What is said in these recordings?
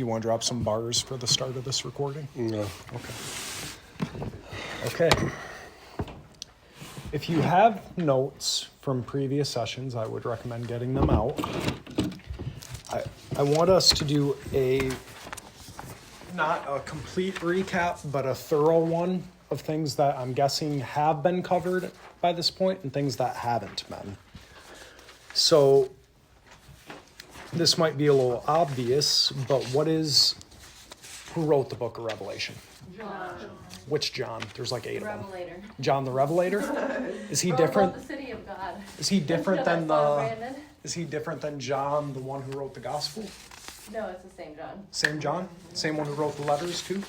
Do you want to drop some bars for the start of this recording? No. Okay. If you have notes from previous sessions, I would recommend getting them out. I want us to do not a complete recap, but a thorough one of things that I'm guessing have been covered by this point and things that haven't been. So this might be a little obvious, but who wrote the book of Revelation? John. Which John? There's like 8 of them. Revelator. John the Revelator? Is he Wrote different? about the city of God. Is he different than Brandon? Is he different than John, the one who wrote the gospel? No, it's the same John. Same John? Same one who wrote the letters too?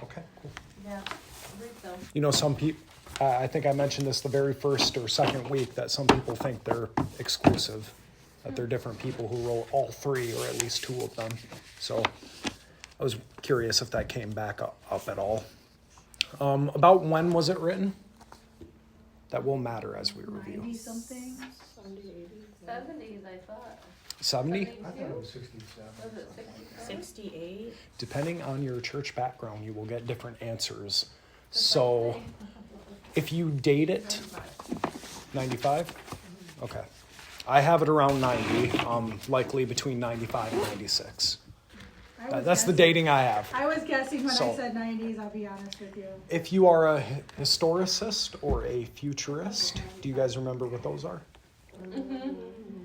Okay, cool. Yeah, I believe so. You know, some people, I think I mentioned this the very first or second week, that some people think they're exclusive, that they're different people who wrote all 3 or at least 2 of them. So I was curious if that came back up at all. About when was it written? That will matter as we review. 90 something. 70s, I thought. 70? 72? I thought it was 67. Was it 67? 68. Depending on your church background, you will get different answers. So if you date it, 95? Okay. I have it around 90, likely between 95 and 96. That's the dating I have. I was guessing when So- I said 90s, I'll be honest with you. If you are a historicist or a futurist, do you guys remember what those are?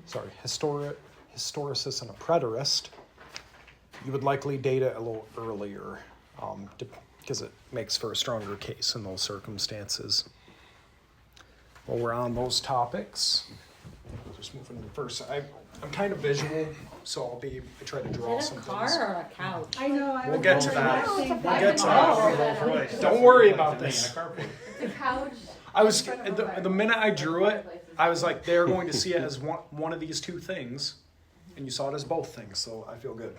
Sorry, historicist and a preterist. You would likely date it a little earlier, because it makes for a stronger case in those circumstances. While we're on those topics, just moving to first. I'm kind of visual, so I try to draw Is some it a car things. or a couch? I know. I We'll was get to wondering that. the same We'll thing. get to Oh, that. Don't worry about this. It's a couch. I was the minute I drew it, I was like, they're going to see it as one of these 2 things, and you saw it as both things, so I feel good.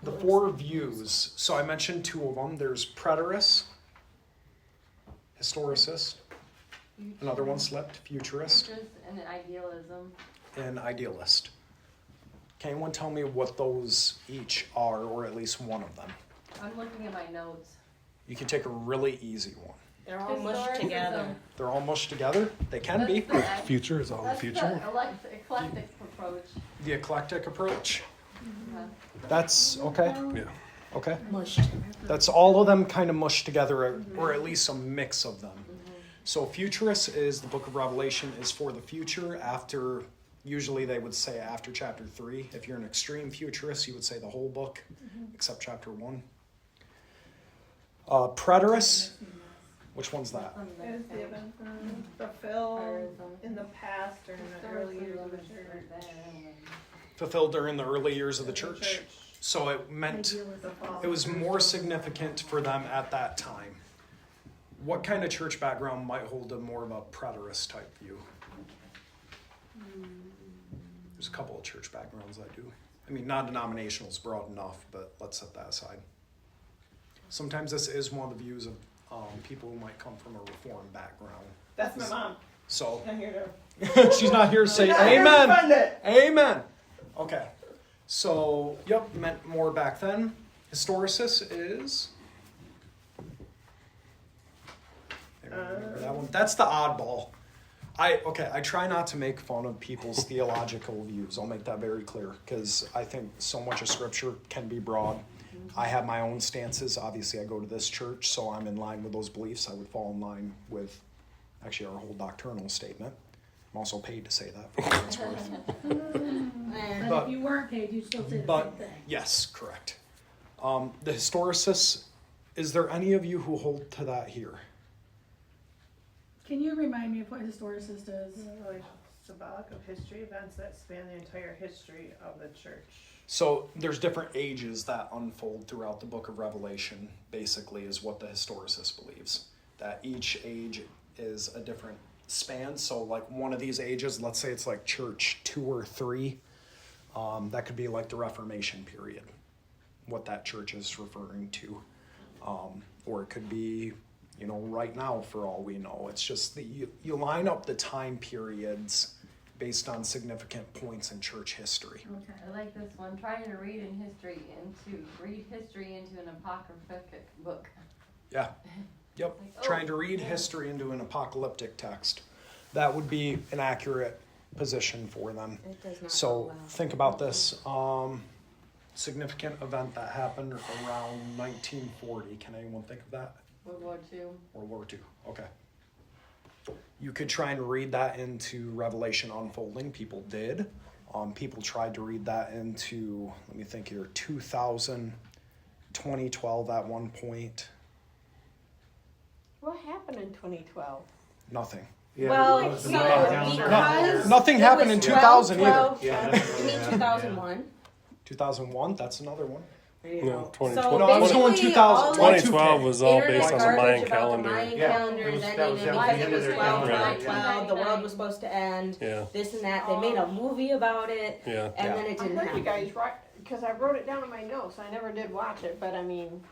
The 4 views. So I mentioned 2 of them. There's preterist, historicist, another one slipped, futurist, Futures and idealism. and idealist. Can anyone tell me what those each are, or at least one of them? I'm looking at my notes. You can take a really easy one. They're all mushed Historicism. together. They're all mushed together. They can be. That's the- Future is all the That's future. the eclectic approach. The eclectic approach. Yeah. That's okay. Yeah. Okay. Mushed. That's all of them kind of mushed together, or at least a mix of them. So futurist is the book of Revelation is for the future after, usually they would say after chapter 3. If you're an extreme futurist, you would say the whole book, except chapter 1. Preterist, which one's that? Is given from fulfilled in the past or in the early years of the church. Fulfilled during the early years of the church. So it meant The fall. it was more significant for them at that time. What kind of church background might hold a more of a preterist type view? There's a couple of church backgrounds I do. I mean, non-denominational is broad enough, but let's set that aside. Sometimes this is one of the views of people who might come from a Reformed background. That's my mom. So I'm here to. she's not here to say Not here to amen. fund it. Amen. Okay. So, yep, meant more back then. Historicist is. Anyone remember that one? That's the oddball. I try not to make fun of people's theological views. I'll make that very clear because I think so much of scripture can be broad. I have my own stances. Obviously, I go to this church, so I'm in line with those beliefs. I would fall in line with actually our whole doctrinal statement. I'm also paid to say that for what it's worth. But But- if you weren't paid, you'd still say the same But thing. yes, correct. The historicists, is there any of you who hold to that here? Can you remind me of what historicist is? Really symbolic of history events that span the entire history of the church. So there's different ages that unfold throughout the book of Revelation, basically, is what the historicist believes. That each age is a different span. So like one of these ages, let's say it's like church 2 or 3, that could be like the Reformation period, what that church is referring to. Or it could be, right now for all we know. It's just that you line up the time periods based on significant points in church history. Okay. I like this one, trying to read history into an apocryphic book. Yeah. Yep. Like, Trying to read history into an apocalyptic text. That would be an accurate position for them. It does not go So well. think about this. Significant event that happened around 1940. Can anyone think of that? World War II. World War II. Okay. You could try and read that into Revelation unfolding. People did. People tried to read that into, let me think here, 2012 at one point. What happened in 2012? Nothing. Yeah, Well, it was so the Mayan because Nothing it happened was in 2000 12, Yeah, you mean 2001? 2001, that's another one. There you No, go. 2012. No, I was going basically 2000. all the 2012 was all internet based on the garbage Mayan about calendar. The Mayan Yeah, calendars that was ending, the and because end it of was their 12, calendar. 12, the world was supposed to end. Yeah, This and that. They made a movie about it, yeah. and Yeah. then it I didn't heard happen. you guys right because I wrote it down in my notes. I never did watch it, but I mean,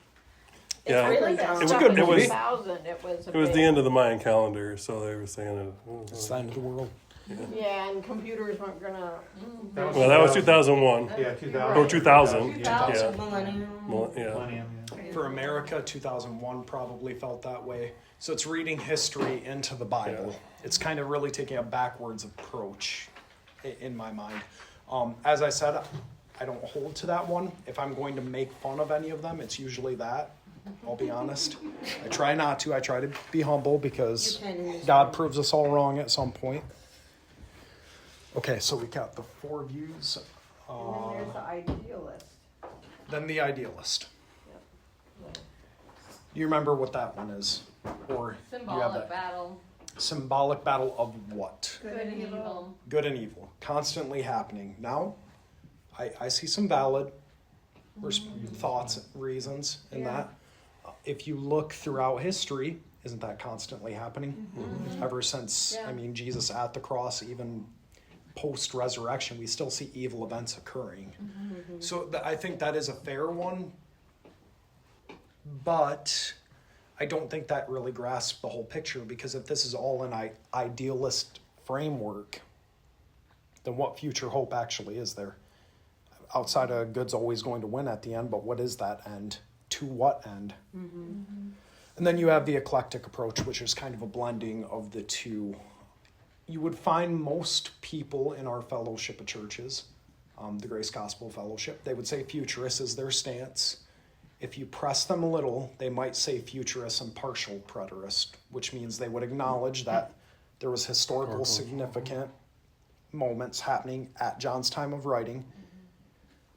Yeah. I really heard that dumb. It was stuff good in movie. 2000. It was. It was the end of the Mayan calendar, so they were saying it. It's the end of the world. Yeah, and computers weren't gonna. Well, that was 2001 Yeah, 2000. or 2000. 2000. Yeah. Millennium. Yeah. Millennium, yeah. For America, 2001 probably felt that way. So it's reading history into the Bible. It's kind of really taking a backwards approach in my mind. As I said, I don't hold to that one. If I'm going to make fun of any of them, it's usually that. I'll be honest. I try not to. I try to be humble because You can in this God world. proves us all wrong at some point. Okay, so we got the four views. And then there's the idealist. Then the idealist. You remember what that one is? Or you have Symbolic that? battle. Symbolic battle of what? Good and evil. Good and evil. Constantly happening. Now, I see some valid thoughts, reasons in that. If you look throughout history, isn't that constantly happening? Ever since, Yeah. I mean, Jesus at the cross, even post-resurrection, we still see evil events occurring. So I think that is a fair one, but I don't think that really grasps the whole picture, because if this is all an idealist framework, then what future hope actually is there? Outside of good's always going to win at the end, but what is that end? To what end? And then you have the eclectic approach, which is kind of a blending of the two. You would find most people in our fellowship of churches, the Grace Gospel Fellowship, they would say futurist is their stance. If you press them a little, they might say futurist and partial preterist, which means they would acknowledge that there was historical significant moments happening at John's time of writing.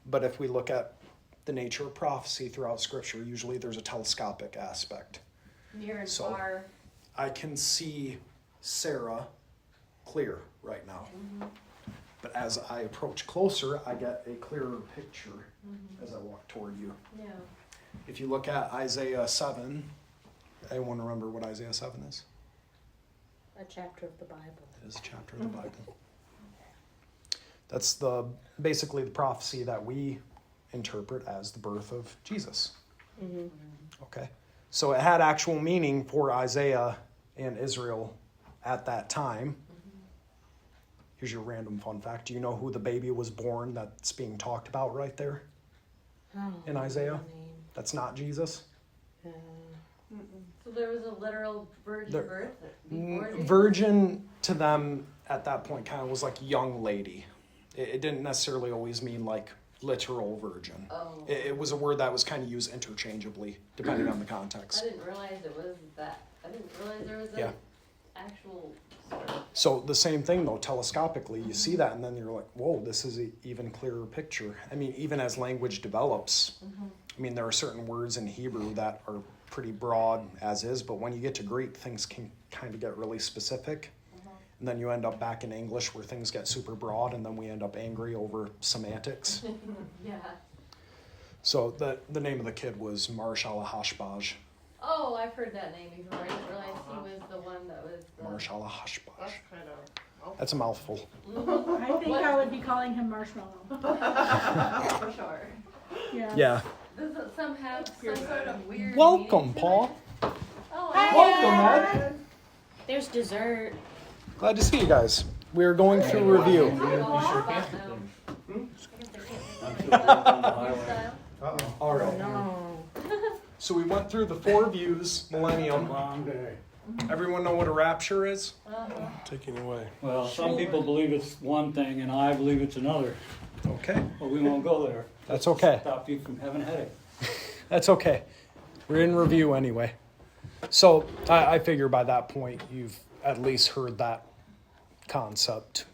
But if we look at the nature of prophecy throughout Scripture, usually there's a telescopic aspect. Near and So- far. I can see Sarah clear right now. But as I approach closer, I get a clearer picture as I walk toward you. Yeah. If you look at Isaiah 7, anyone remember what Isaiah 7 is? A chapter of the Bible. It is a chapter of the Bible. That's basically the prophecy that we interpret as the birth of Jesus. Okay. So it had actual meaning for Isaiah and Israel at that time. Here's your random fun fact. Do you know who the baby was born that's being talked about right there Oh, in Isaiah? name. That's not Jesus. So there was a literal virgin There- birth before Jesus? Virgin to them at that point kind of was like young lady. It didn't necessarily always mean like literal virgin. Oh. It was a word that was kind of used interchangeably depending on the I context. didn't realize it was that. I didn't realize there was Yeah. an actual story. So the same thing though, telescopically, you see that and then you're like, whoa, this is an even clearer picture. I mean, even as language develops, I mean, there are certain words in Hebrew that are pretty broad as is, but when you get to Greek, things can kind of get really specific. And then you end up back in English where things get super broad, and then we end up angry over semantics. Yeah. So the name of the kid was Marshal Hashbaz. Oh, I've heard that name before. I didn't realize he was the one that was the... Marshal Hashbaz. That's kind of. That's a mouthful. I think I would be calling him Marshmallow. For sure. Yeah. Yeah. Does it some have some sort of weird Welcome, meaning to Paul. it? Oh, Hi. Welcome, Ed. There's dessert. Glad to see you guys. we're going through review. All right. No. So we went through the 4 views, millennium. Long day. Everyone know what a rapture is? Taking away. Well, some people believe it's one thing and I believe it's another, Okay. but we won't go there. That's okay. Stop you from having a headache. That's okay. We're in review anyway. So I figure by that point you've at least heard that concept.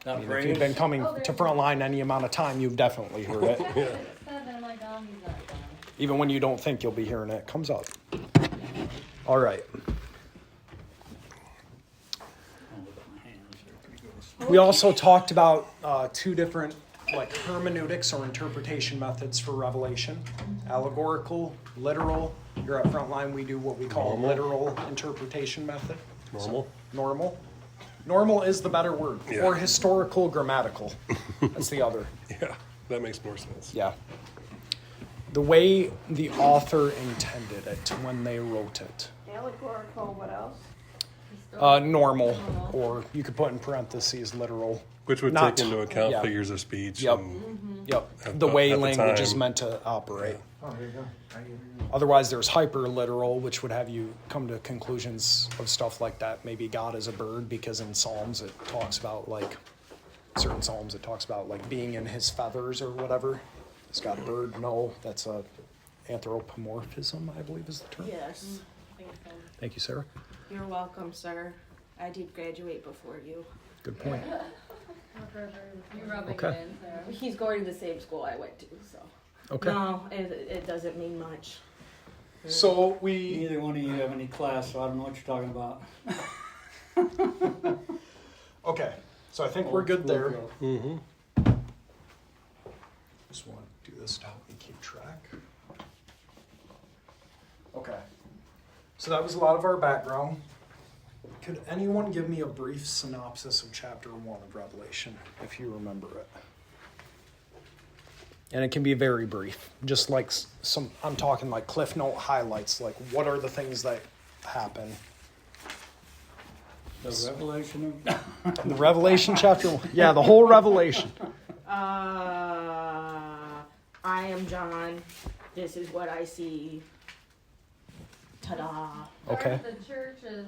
I That mean, if phrase, you've been coming to Frontline any amount of time, you've definitely heard it. I'm like, oh, he's not done. Even when you don't think you'll be hearing it, it comes up. All right. oh, look at my hands, they're pretty gross. We also talked about 2 different like hermeneutics or interpretation methods for Revelation. Allegorical, literal. Here at Frontline, we do what we call a literal interpretation method. Normal. Normal. Normal is the better word. Yeah. Or historical, grammatical. That's the other. Yeah, that makes more sense. Yeah. The way the author intended it when they wrote it. Allegorical, what else? Normal, or you could put in parentheses literal. Which would Not- take into account yeah. figures of speech. Yep. And Yep. At The the- way at the language is time. meant to operate. Oh, there you go. Otherwise, there's hyper literal, which would have you come to conclusions of stuff like that. Maybe God is a bird, because in Psalms it talks about like certain Psalms it talks about like being in his feathers or whatever. Is God a bird? No, that's a anthropomorphism, I believe is the term. Yes. Thank you, Sarah. You're welcome, sir. I did graduate before you. Good point. You're rubbing Okay. it in, Sarah. He's going to the same school I went to, so. Okay. No, it doesn't mean much. So we Neither one of you have any class, so I don't know what you're talking about. okay. So I think we're Old good school there. girl. Mm-hmm. Just want to do this to help me keep track. Okay. So that was a lot of our background. Could anyone give me a brief synopsis of chapter 1 of Revelation, if you remember it? And it can be very brief, just like some, I'm talking like Cliff Note highlights, like what are the things that happen? The revelation of The Revelation chapter 1. Yeah, the whole Revelation. I am John. This is what I see. Ta-da. Okay. The churches,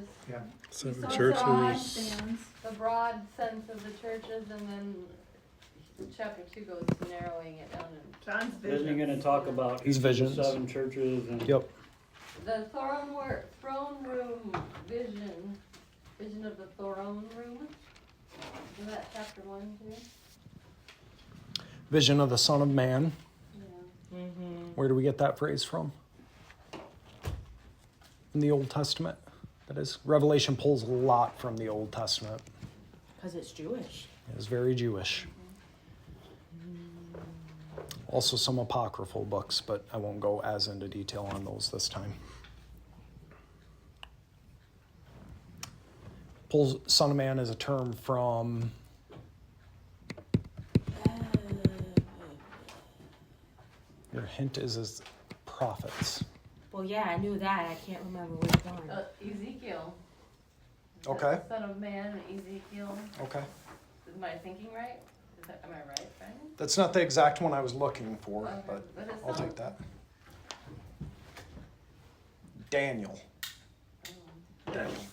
Seven So churches. stands. the broad sense of the churches, and then chapter 2 goes to narrowing it down. John's Isn't he vision. going to talk about These each of the visions. 7 churches and Yep. The throne room vision of the throne room. Is that chapter 1 too? Vision of the Son of Man. Yeah. Mm-hmm. Where do we get that phrase from? In the Old Testament, that is. Revelation pulls a lot from the Old Testament. Because it's Jewish. It is very Jewish. Also some apocryphal books, but I won't go as into detail on those this time. Pulls Son of Man as a term from your hint is prophets. Well, yeah, I knew that. I can't remember which one. Ezekiel. Okay. The Son of Man, Ezekiel. Okay. Am I thinking right? Am I right, Brian? That's not the exact one I was looking for, Okay, but it's I'll not- take that. Daniel.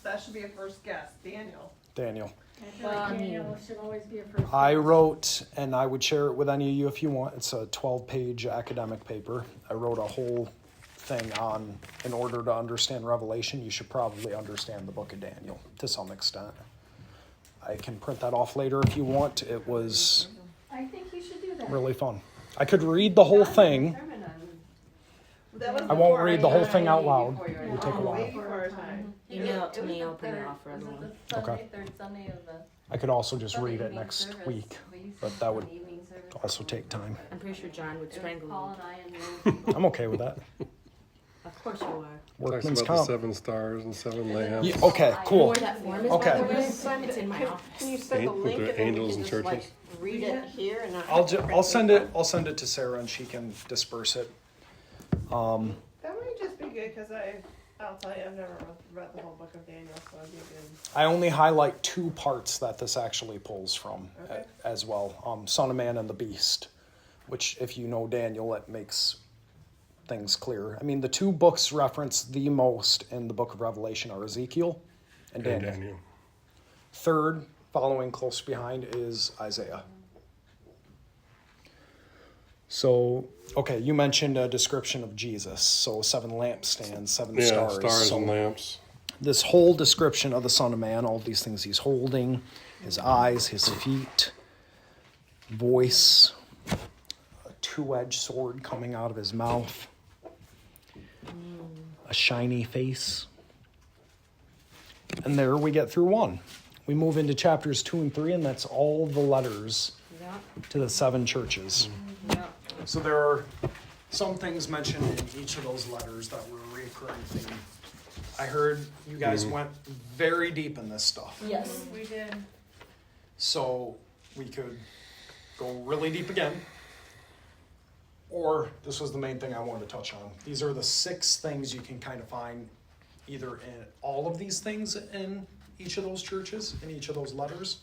That should be a first guess. Daniel. Daniel. I feel like Daniel should always be a first. I guess. wrote, and I would share it with any of you if you want. It's a 12-page academic paper. I wrote a whole thing on, in order to understand Revelation, you should probably understand the book of Daniel to some extent. I can print that off later if you want. It was I think you should do that. really fun. I could read the whole thing. Sermon on- That was I won't before read the whole thing out loud. Before your It would take a Way while. before our time. Email it to was me, the I'll print it third- off for was it everyone. the Sunday, Okay. third Sunday of the I could also just Sunday read it evening next service. week, We used to but do that an would evening service also on- take time. I'm pretty sure John would It was strangle Paul me. and I and I'm okay with that. Of course you are. Talks Workman's about the comp. 7 stars and 7 lambs. Yeah, okay, You know cool. where that form is, Okay. by the way? Send It's it- in my can- office. Can you send the With link the and then we angels can and just like churches. read it here and not. I'll send it. I'll send it to Sarah and she can disperse it. That might just be good because I I'll tell you, I've never read the whole book of Daniel, so it'd be good. I only highlight 2 parts that this actually pulls from Okay. as well. Son of Man and the Beast, which if you know Daniel, it makes things clear. I mean, the 2 books referenced the most in the book of Revelation are Ezekiel and Daniel. Daniel. Third, following close behind, is Isaiah. So, okay, you mentioned a description of Jesus. So 7 lampstands, 7 Yeah, stars. stars So and lamps. this whole description of the Son of Man, all these things he's holding, his eyes, his feet, voice, a 2-edged sword coming out of his mouth, a shiny face. And there we get through 1. We move into chapters 2 and 3, and that's all the letters Yeah. to the 7 churches. Yeah. So there are some things mentioned in each of those letters that were a recurring theme. I heard you guys went very deep in this stuff. Yes. We did. So we could go really deep again. Or this was the main thing I wanted to touch on. These are the 6 things you can kind of find either in all of these things in each of those churches, in each of those letters,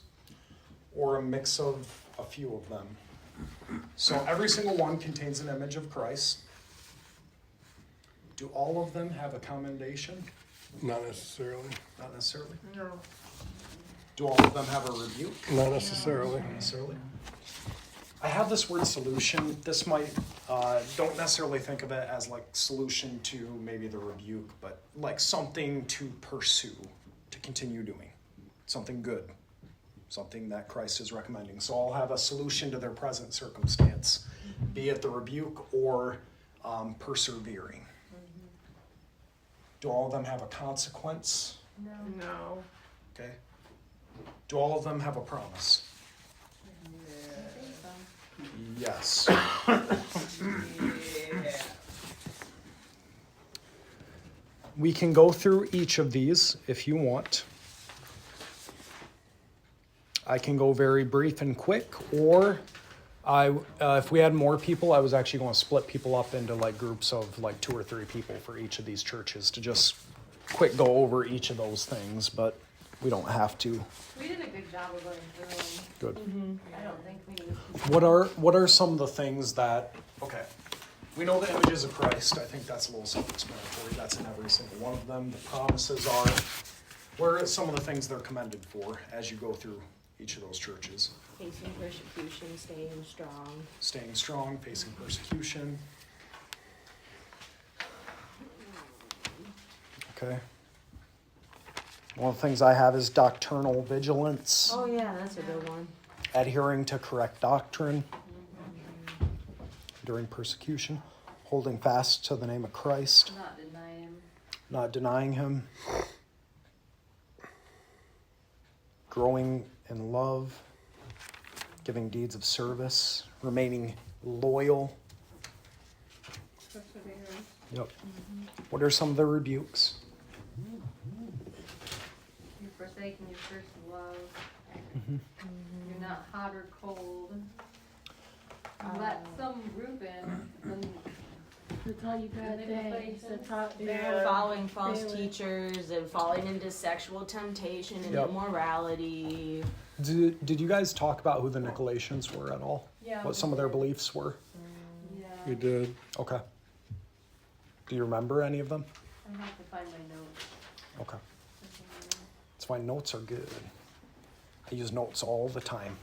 or a mix of a few of them. So every single one contains an image of Christ. Do all of them have a commendation? Not necessarily. Not necessarily. No. Do all of them have a rebuke? Not necessarily. Not necessarily. I have this word solution. This might, don't necessarily think of it as like solution to maybe the rebuke, but like something to pursue, to continue doing. Something good. Something that Christ is recommending. So I'll have a solution to their present circumstance, be it the rebuke or persevering. Do all of them have a consequence? No. Okay. Do all of them have a promise? Yes. We can go through each of these if you want. I can go very brief and quick, or if we had more people, I was actually going to split people up into like groups of like 2 or 3 people for each of these churches to just quick go over each of those things, but we don't have to. We did a good job of going through them. Good. I don't think we need What are some of the things that, okay, we know the images of Christ. I think that's a little self-explanatory. That's in every single one of them. The promises are, what are some of the things they're commended for as you go through each of those churches? Facing persecution, staying strong. Staying strong, facing persecution. Okay. One of the things I have is doctrinal vigilance, Oh yeah, that's a good one. adhering to correct doctrine during persecution, holding fast to the name of Christ, not deny him. not denying him, growing in love, giving deeds of service, remaining loyal. Perseverance. Yep. What are some of the rebukes? You've forsaken your first love. You're not hot or cold. You let some group in, and That's all you got things. That's all. Yeah. Following false Really. teachers and falling into sexual temptation and Yep. immorality. Did you guys talk about who the Nicolaitans were at all? yeah. What some of their beliefs were? Yeah. We did. Okay. Do you remember any of them? I have to find my notes. Okay. That's why notes are good. I use notes all the time.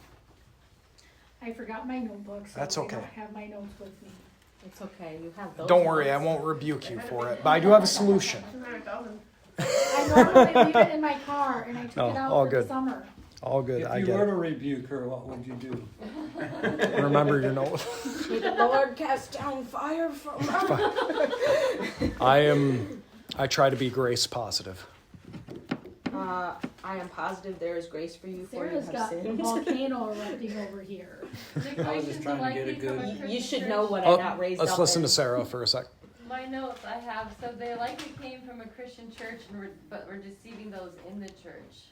I forgot my notebook, so That's I okay. don't have my notes with me. It's okay, you have those. Don't worry, I notes. won't rebuke you for it, but I do have a solution. I normally leave it in my car, and I took Oh, it out all for good. the summer. All good, I If you get were it. to rebuke her, what would you do? Remember your note. May the Lord cast down fire from I try to be grace positive. I am positive there is grace for you, for you Sarah's have got a sinned. volcano erupting over here. I was just trying to get a good- You should know what Oh, I got raised let's up listen in. to Sarah for a sec. My notes I have, so they likely came from a Christian church, but were deceiving those in the church.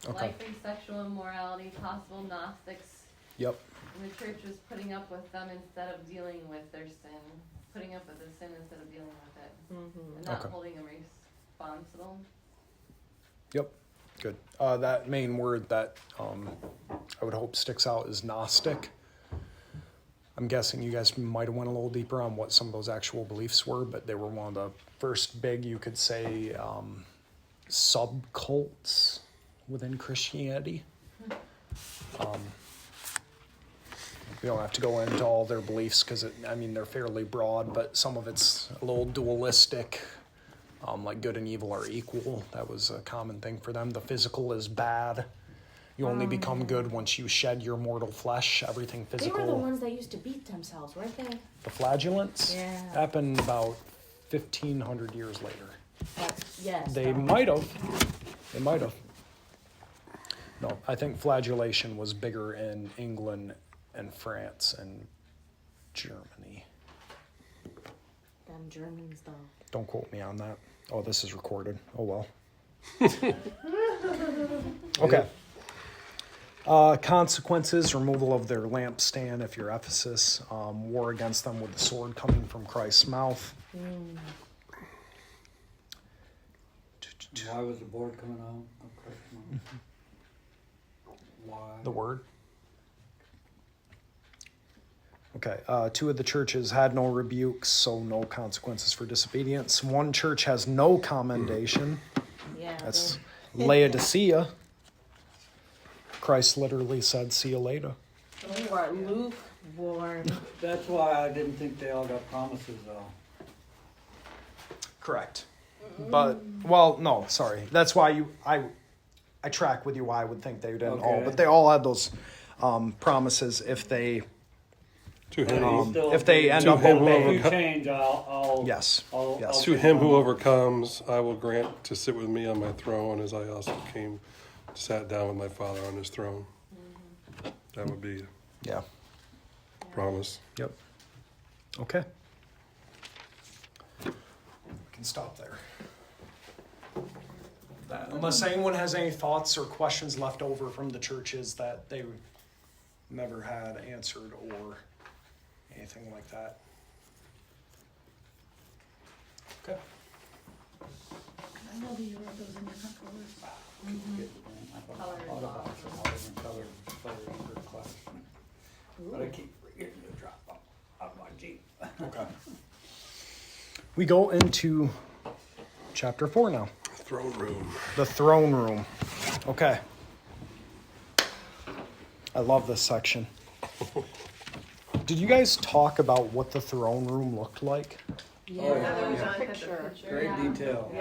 Okay. Likely sexual immorality, possible Gnostics. Yep. And the church was putting up with them instead of dealing with their sin. Putting up with the sin instead of dealing with it. Mhm. And not Okay. holding them responsible. Yep, good. That main word that I would hope sticks out is Gnostic. I'm guessing you guys might have went a little deeper on what some of those actual beliefs were, but they were one of the first big, you could say, subcults within Christianity. We don't have to go into all their beliefs because, they're fairly broad, but some of it's a little dualistic, like good and evil are equal. That was a common thing for them. The physical is bad. You only become good once you shed your mortal flesh. Everything They physical. were the ones that used to beat themselves, weren't they? The flagellants Yeah. happened about 1,500 years later. Yes. They might have. They might have. No, I think flagellation was bigger in England and France and Germany. Them Germans, though. Don't quote me on that. Oh, this is recorded. Oh, well. Okay. Consequences, removal of their lampstand if you're Ephesus, war against them with the sword coming from Christ's mouth. Why was the board coming out of Christ's mouth? Why? The word. Okay, two of the churches had no rebukes, so no consequences for disobedience. One church has no commendation. Yeah. That's Laodicea. Christ literally said, "See you later." They were lukewarm. That's why I didn't think they all got promises though. Correct. But, well, no, sorry. That's why I track with you why I would think they didn't all, Okay. but they all had those promises if they, To him, if they end To up him who obeying. If you change, I'll Yes, I'll, yes. I'll to him who overcomes, I will grant to sit with me on my throne, as I also sat down with my Father on his throne. That would be Yeah, a promise. yep. Okay. We can stop there. Unless anyone has any thoughts or questions left over from the churches that they never had answered or anything like that. Okay. I know that you wrote those in different colors. I thought about some all different colors for class. But I keep forgetting to drop out my Jeep. Okay. We go into chapter 4 now. Throne room. The throne room. Okay. I love this section. Did you guys talk about what the throne room looked like? Yeah. Oh, John yeah. had the Picture. Great Yeah. detail.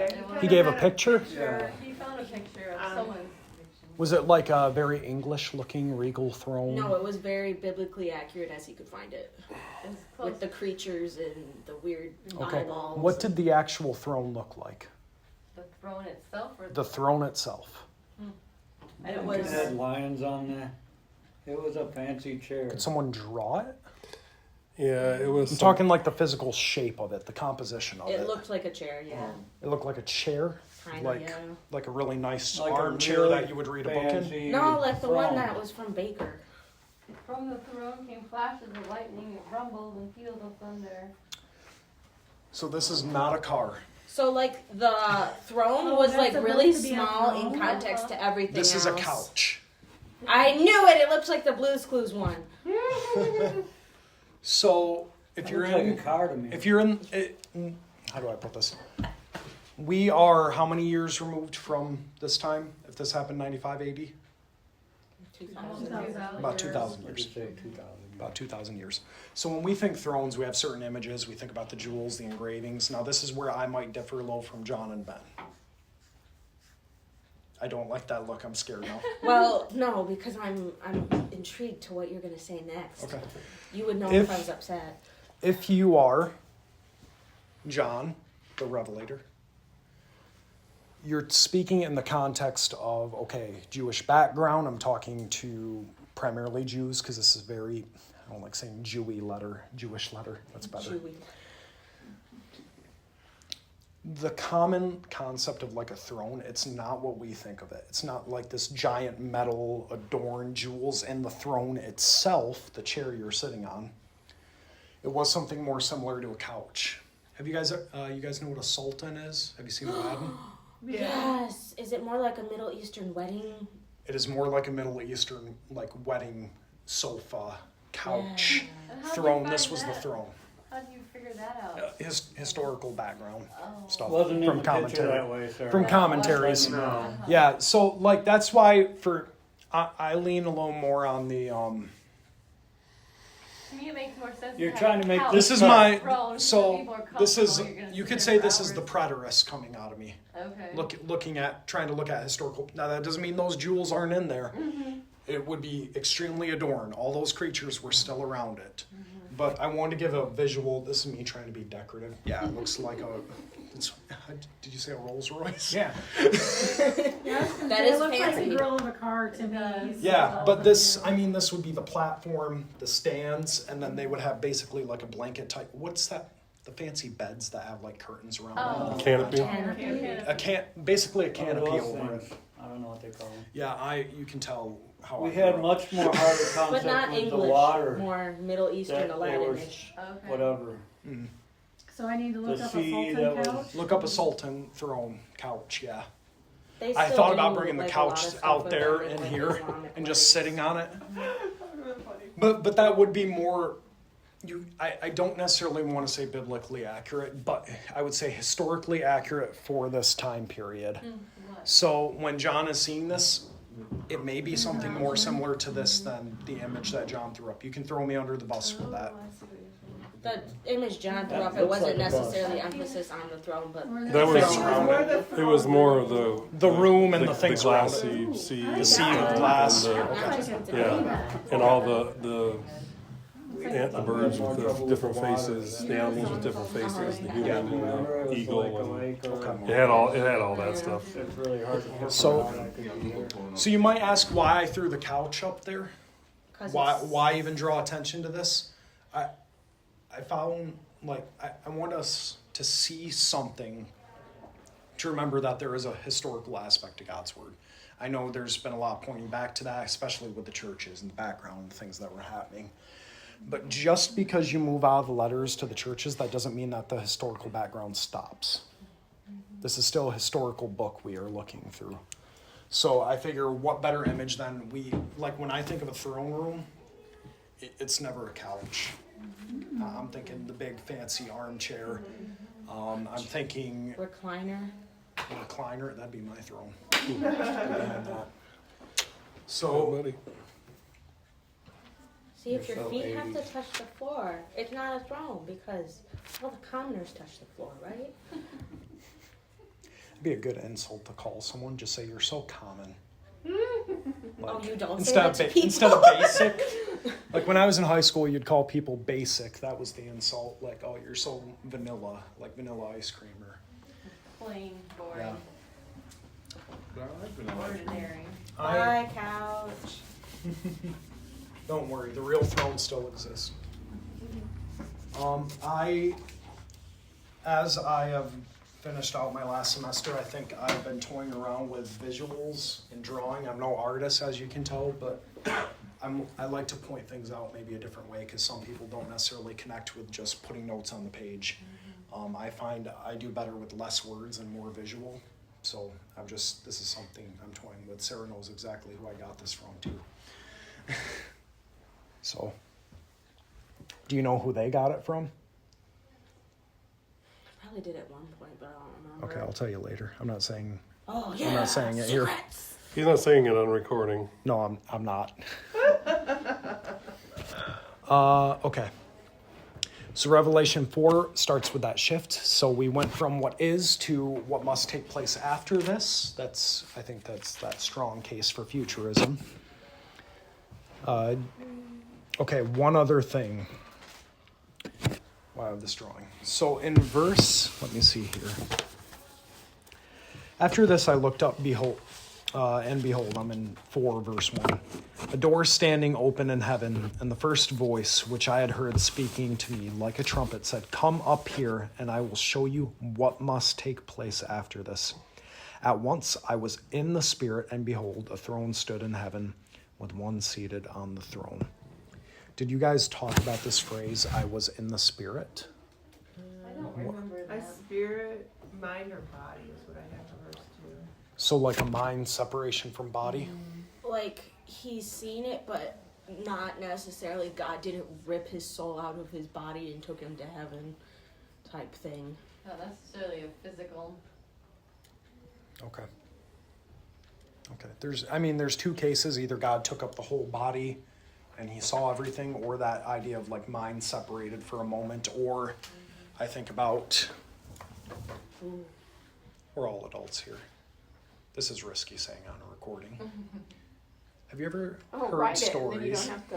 He gave a picture? Yeah. He found a picture of someone's. Was it like a very English looking regal throne? No, it was very biblically accurate as he could find it. As close With the creatures and the weird Okay. eyeballs. What did the actual throne look like? the throne itself, or The throne itself. It It was- had lions on there. It was a fancy chair. Could someone draw it? Yeah, it was. I'm talking like the physical shape of it, the composition of it. It looked like a chair, yeah. It looked like a chair, Kind like of, yeah. like a really nice Like a armchair really that you would read a book in. fancy No, like the one throne. that was from Baker. from the throne came flashes of lightning, it rumbled and peals of thunder. So this is not a car. So like the throne Oh, was that's like supposed really to be a small throne? in context to everything This is a else. couch. I knew it. It looked like the Blue's Clues one. So if That you're looks like in, a car to me. if you're in, how do I put this? We are how many years removed from this time? If this happened 95, 80? Almost 2000. 2,000 About years. 2,000 I years. could say 2,000. About 2,000 years. So when we think thrones, we have certain images. We think about the jewels, the engravings. Now this is where I might differ a little from John and Ben. I don't like that look. I'm scared now. Well, no, because I'm intrigued to what you're gonna say next. Okay. You would know If- if I was upset. If you are John, the Revelator, you're speaking in the context of, okay, Jewish background. I'm talking to primarily Jews because this is very, I don't like saying Jewish letter. That's better. Chewy. The common concept of like a throne, it's not what we think of it. It's not like this giant metal adorned jewels in the throne itself, the chair you're sitting on. It was something more similar to a couch. Have you guys know what a sultan is? Have you seen Aladdin? Yes. Is it more like a Middle Eastern wedding? It is more like a Middle Eastern, like wedding sofa, couch, And how'd you throne. find This was the that? throne. How'd you figure that out? Historical background Oh. stuff Wasn't in from the picture commentary. that way, sir. From commentaries. No. Yeah, so like that's why I lean a little more on the To me, it makes more sense. You're to have trying a to make couch this is or a my throne, so people are this is comfortable, you're gonna you sit could there say for this is hours. the preterist coming out of me. Okay. Looking at trying to look at historical. Now that doesn't mean those jewels aren't in there. Mm-hmm. It would be extremely adorned. All those creatures were still around it. Mm-hmm. But I wanted to give a visual. This is me trying to be decorative. Yeah, it looks like a. Did you say a Rolls Royce? Yeah. Yeah, I was gonna That say, is it looks like fancy. the grill of a car to It does. me. Yeah, but this, I mean, this would be the platform, the stands, and then they would have basically like a blanket type. What's that? The fancy beds that have like curtains around them. Canopy. Basically a One of canopy those over it. things. I don't know what they call them. Yeah, you can tell how We I had grew up. much more harder But concept not with the English. water, More Middle Eastern, that they were Aladdin-ish. Okay. whatever. Mm. So I need to look The up a sea Sultan that couch. was- Look up a Sultan throne couch, yeah. They I still thought about do, bringing the like, a lot couch of stuff out with there them, and like, here Islamic and just weddings. sitting on it. But that would be more I don't necessarily want to say biblically accurate, but I would say historically accurate for this time period. What? So when John is seeing this, it may be something more similar to this than the image that John threw up. You can throw me under the bus for that. Oh, I see what you're saying. The image John threw That up, it looks wasn't like a bus. necessarily emphasis on the throne, but Or That the- was around it was more of the room and the things around glassy it. sea, The and sea of glass. and That's like the, a yeah, diamond. and all the birds with the different faces, the animals with different faces, the human and the eagle, and it had all that stuff. It's really hard to figure So- out. I could be there. So you might ask why I threw the couch up there? 'cause Why it's- why even draw attention to this? I found like I want us to see something to remember that there is a historical aspect to God's word. I know there's been a lot pointing back to that, especially with the churches and the background and things that were happening. But just because you move out of the letters to the churches, that doesn't mean that the historical background stops. This is still a historical book we are looking through. So I figure what better image than like when I think of a throne room, it's never a couch. I'm thinking the big fancy armchair. I'm thinking recliner. recliner, that'd be my throne. Behind that. So, buddy. See, if You're your so feet have to 80s. touch the floor, it's not a throne because all the commoners touch the floor, right? it'd be a good insult to call someone, just say you're so common. Oh, you don't say Instead that of, to people. instead of basic, like when I was in high school, you'd call people basic. That was the insult. Like, oh, you're so vanilla, like vanilla ice cream. Or Plain, boring, Yeah. ordinary. Bye, couch. Don't worry, the real throne still exists. As I have finished out my last semester, I think I've been toying around with visuals and drawing. I'm no artist, as you can tell, but I like to point things out maybe a different way because some people don't necessarily connect with just putting notes on the page. I find I do better with less words and more visual. So this is something I'm toying with. Sarah knows exactly who I got this from too. So, do you know who they got it from? I probably did at one point, but I don't remember. Okay, I'll tell you later. I'm not saying. Oh yeah. I'm not saying it here. Secrets. He's not saying it on recording. No, I'm not. Okay. So Revelation 4 starts with that shift. So we went from what is to what must take place after this. I think that's that strong case for futurism. Okay, one other thing. Wow, this drawing. So in let me see here. After this, I looked up, and behold, I'm in 4, verse 1. A door standing open in heaven, and the first voice which I had heard speaking to me like a trumpet said, "Come up here, and I will show you what must take place after this." At once I was in the Spirit, and behold, a throne stood in heaven, with one seated on the throne. Did you guys talk about this phrase, "I was in the Spirit"? I don't remember My that. spirit, mind, or body is what I have reversed So like a mind separation from body. Like he's seen it, but not necessarily God didn't rip his soul out of his body and took him to heaven type thing. Not necessarily a physical. Okay. Okay. There's two cases. Either God took up the whole body and he saw everything, or that idea of like mind separated for a moment, or I think about, we're all adults here. This is risky saying on a recording. Have you ever heard write stories? it, and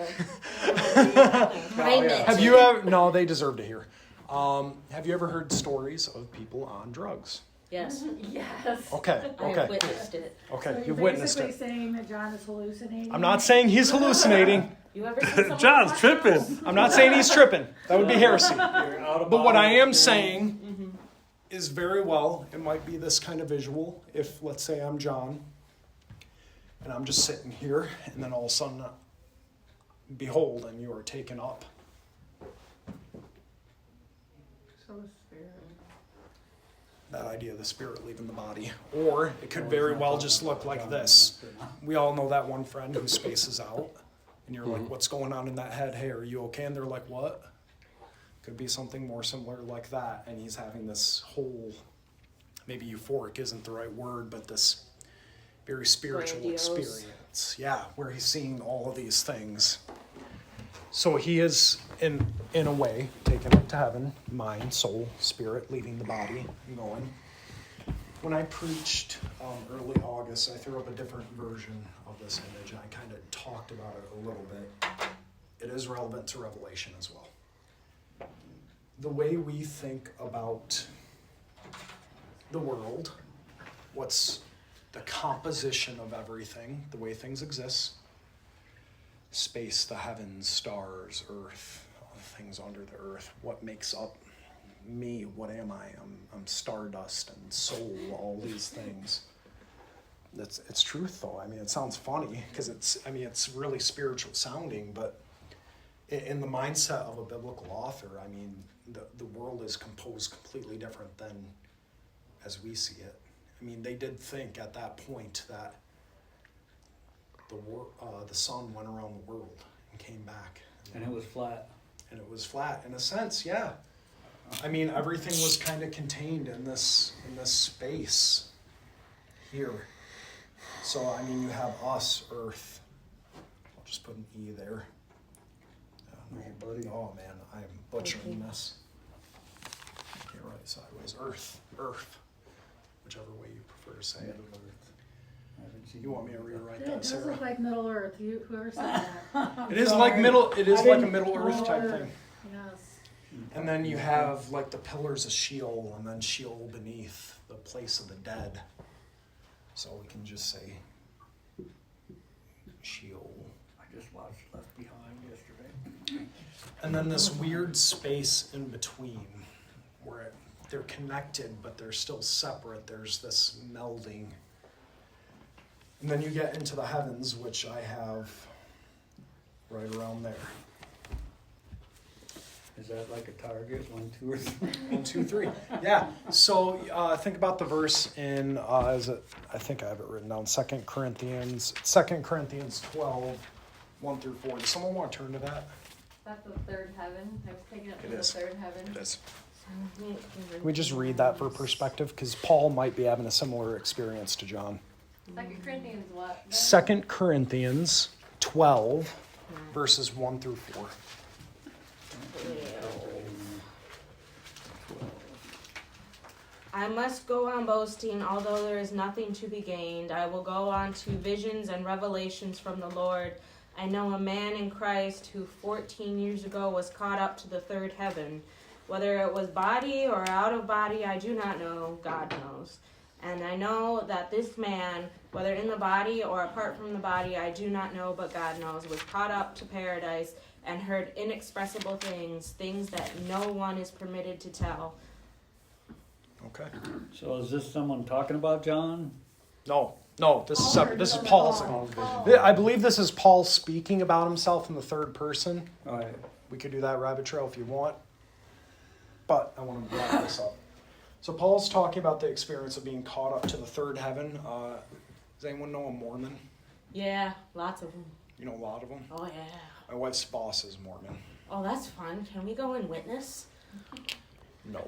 then you don't have to. Frame it. Have you ever? No, they deserve to hear. Have you ever heard stories of people on drugs? Yes, Yes. Okay. I have Okay. witnessed it. Okay. So You've you're witnessed basically it. saying that John is hallucinating? I'm not saying he's hallucinating. You ever seen someone John's watch tripping. those? I'm not saying he's tripping. That would be heresy. You're out of But what I body am experience. saying is very well, it might be this kind of visual. If, let's say, I'm John, and I'm just sitting here, and then all of a sudden, behold, and you are taken up. So spirit. That idea of the spirit leaving the body. Or it could very well just look like this. We all know that one friend who spaces out, and you're like, what's going on in that head? Hey, are you okay? And they're like, what? Could be something more similar like that, and he's having this whole, maybe euphoric isn't the right word, but this very spiritual Grandiose. experience. Yeah, where he's seeing all of these things. So he is, in a way, taken up to heaven, mind, soul, spirit, leaving the body and going. When I preached early August, I threw up a different version of this image, and I kind of talked about it a little bit. It is relevant to Revelation as well. The way we think about the world, what's the composition of everything, the way things exist, space, the heavens, stars, earth, all the things under the earth, what makes up me, what am I? I'm stardust and soul, all these things. It's truth though. I mean, it sounds funny because it's really spiritual sounding, but in the mindset of a biblical author, I mean, the world is composed completely different than as we see it. I mean, they did think at that point that the sun went around the world and came back. And it was flat. And it was flat in a sense, yeah. I mean, everything was kind of contained in this space here. So I mean, you have us, Earth. I'll just put an E there. Hey, buddy. Oh man, I am butchering this. Can't write it sideways. Earth, whichever way you prefer to say it. I haven't seen You want me to rewrite It that, does Sarah? look like Middle Earth. Whoever said that. It is like middle. It is I like a didn't- Middle Earth Middle type Earth. thing. Yes. And then you have like the pillars of Sheol, and then Sheol beneath, the place of the dead. So we can just say Sheol. I just watched Left Behind yesterday. And then this weird space in between where they're connected, but they're still separate. There's this melding. And then you get into the heavens, which I have right around there. Is that like a target? 1, 2, or 3? 1, 2, 3. Yeah. So think about the verse in I think I have it written down. 2 Corinthians 12, 1 through 4. Does someone want to turn to that? That's the third heaven. I was taken up to It the is. third heaven. It is. Can we just read that for perspective? Because Paul might be having a similar experience to John. 2 Corinthians what? 2 Corinthians 12, verses 1 through 4. I must go on boasting, although there is nothing to be gained. I will go on to visions and revelations from the Lord. I know a man in Christ who 14 years ago was caught up to the third heaven. Whether it was body or out of body, I do not know. God knows. And I know that this man, whether in the body or apart from the body, I do not know, but God knows, was caught up to paradise and heard inexpressible things, things that no one is permitted to tell. Okay. So is this someone talking about John? No, this is separate. This is Paul. Paul's. Paul. I believe this is Paul speaking about himself in the third person. All right. We could do that rabbit trail if you want. But I want to wrap this up. So Paul's talking about the experience of being caught up to the third heaven. Does anyone know a Mormon? Yeah, lots of them. You know a lot of them? Oh, yeah. My wife's boss is Mormon. Oh, that's fun. Can we go and witness? No.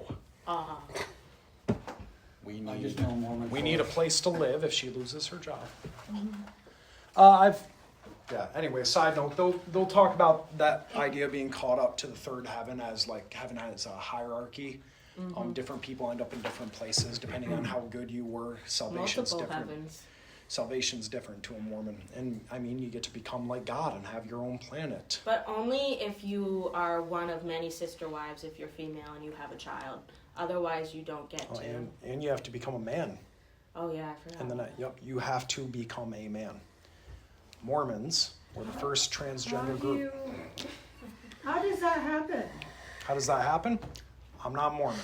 We I need just know Mormon. we need a folks. place to live if she loses her job. Anyway, side note, they'll talk about that idea of being caught up to the third heaven as like heaven has a hierarchy. Different people end up in different places depending on how good you were. Salvation's Multiple different. heavens. Salvation's different to a Mormon, and I mean you get to become like God and have your own planet. But only if you are one of many sister wives, if you're female and you have a child. Otherwise, you don't get to. And you have to become a man. Oh, yeah, I forgot. And then, you have to become a man. Mormons were the first transgender group. How does that happen? How does that happen? I'm not Mormon.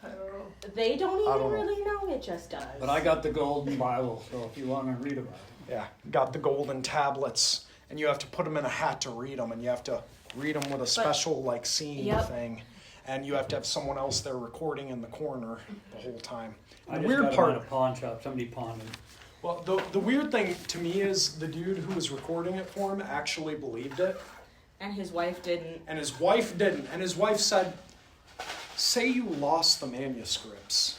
I don't know. They don't I even don't know. really know. It just does. But I got the Golden Bible, so if you want to read about it. Yeah, got the golden tablets, and you have to put them in a hat to read them, and you have to read them with a special scene Yep. thing, and you have to have someone else there recording in the corner the whole time. I The just weird got part. them at a pawn shop. Somebody pawned them. Well, the weird thing to me is the dude who was recording it for him actually believed it, And his wife didn't. and his wife didn't. And his wife said, "Say you lost the manuscripts,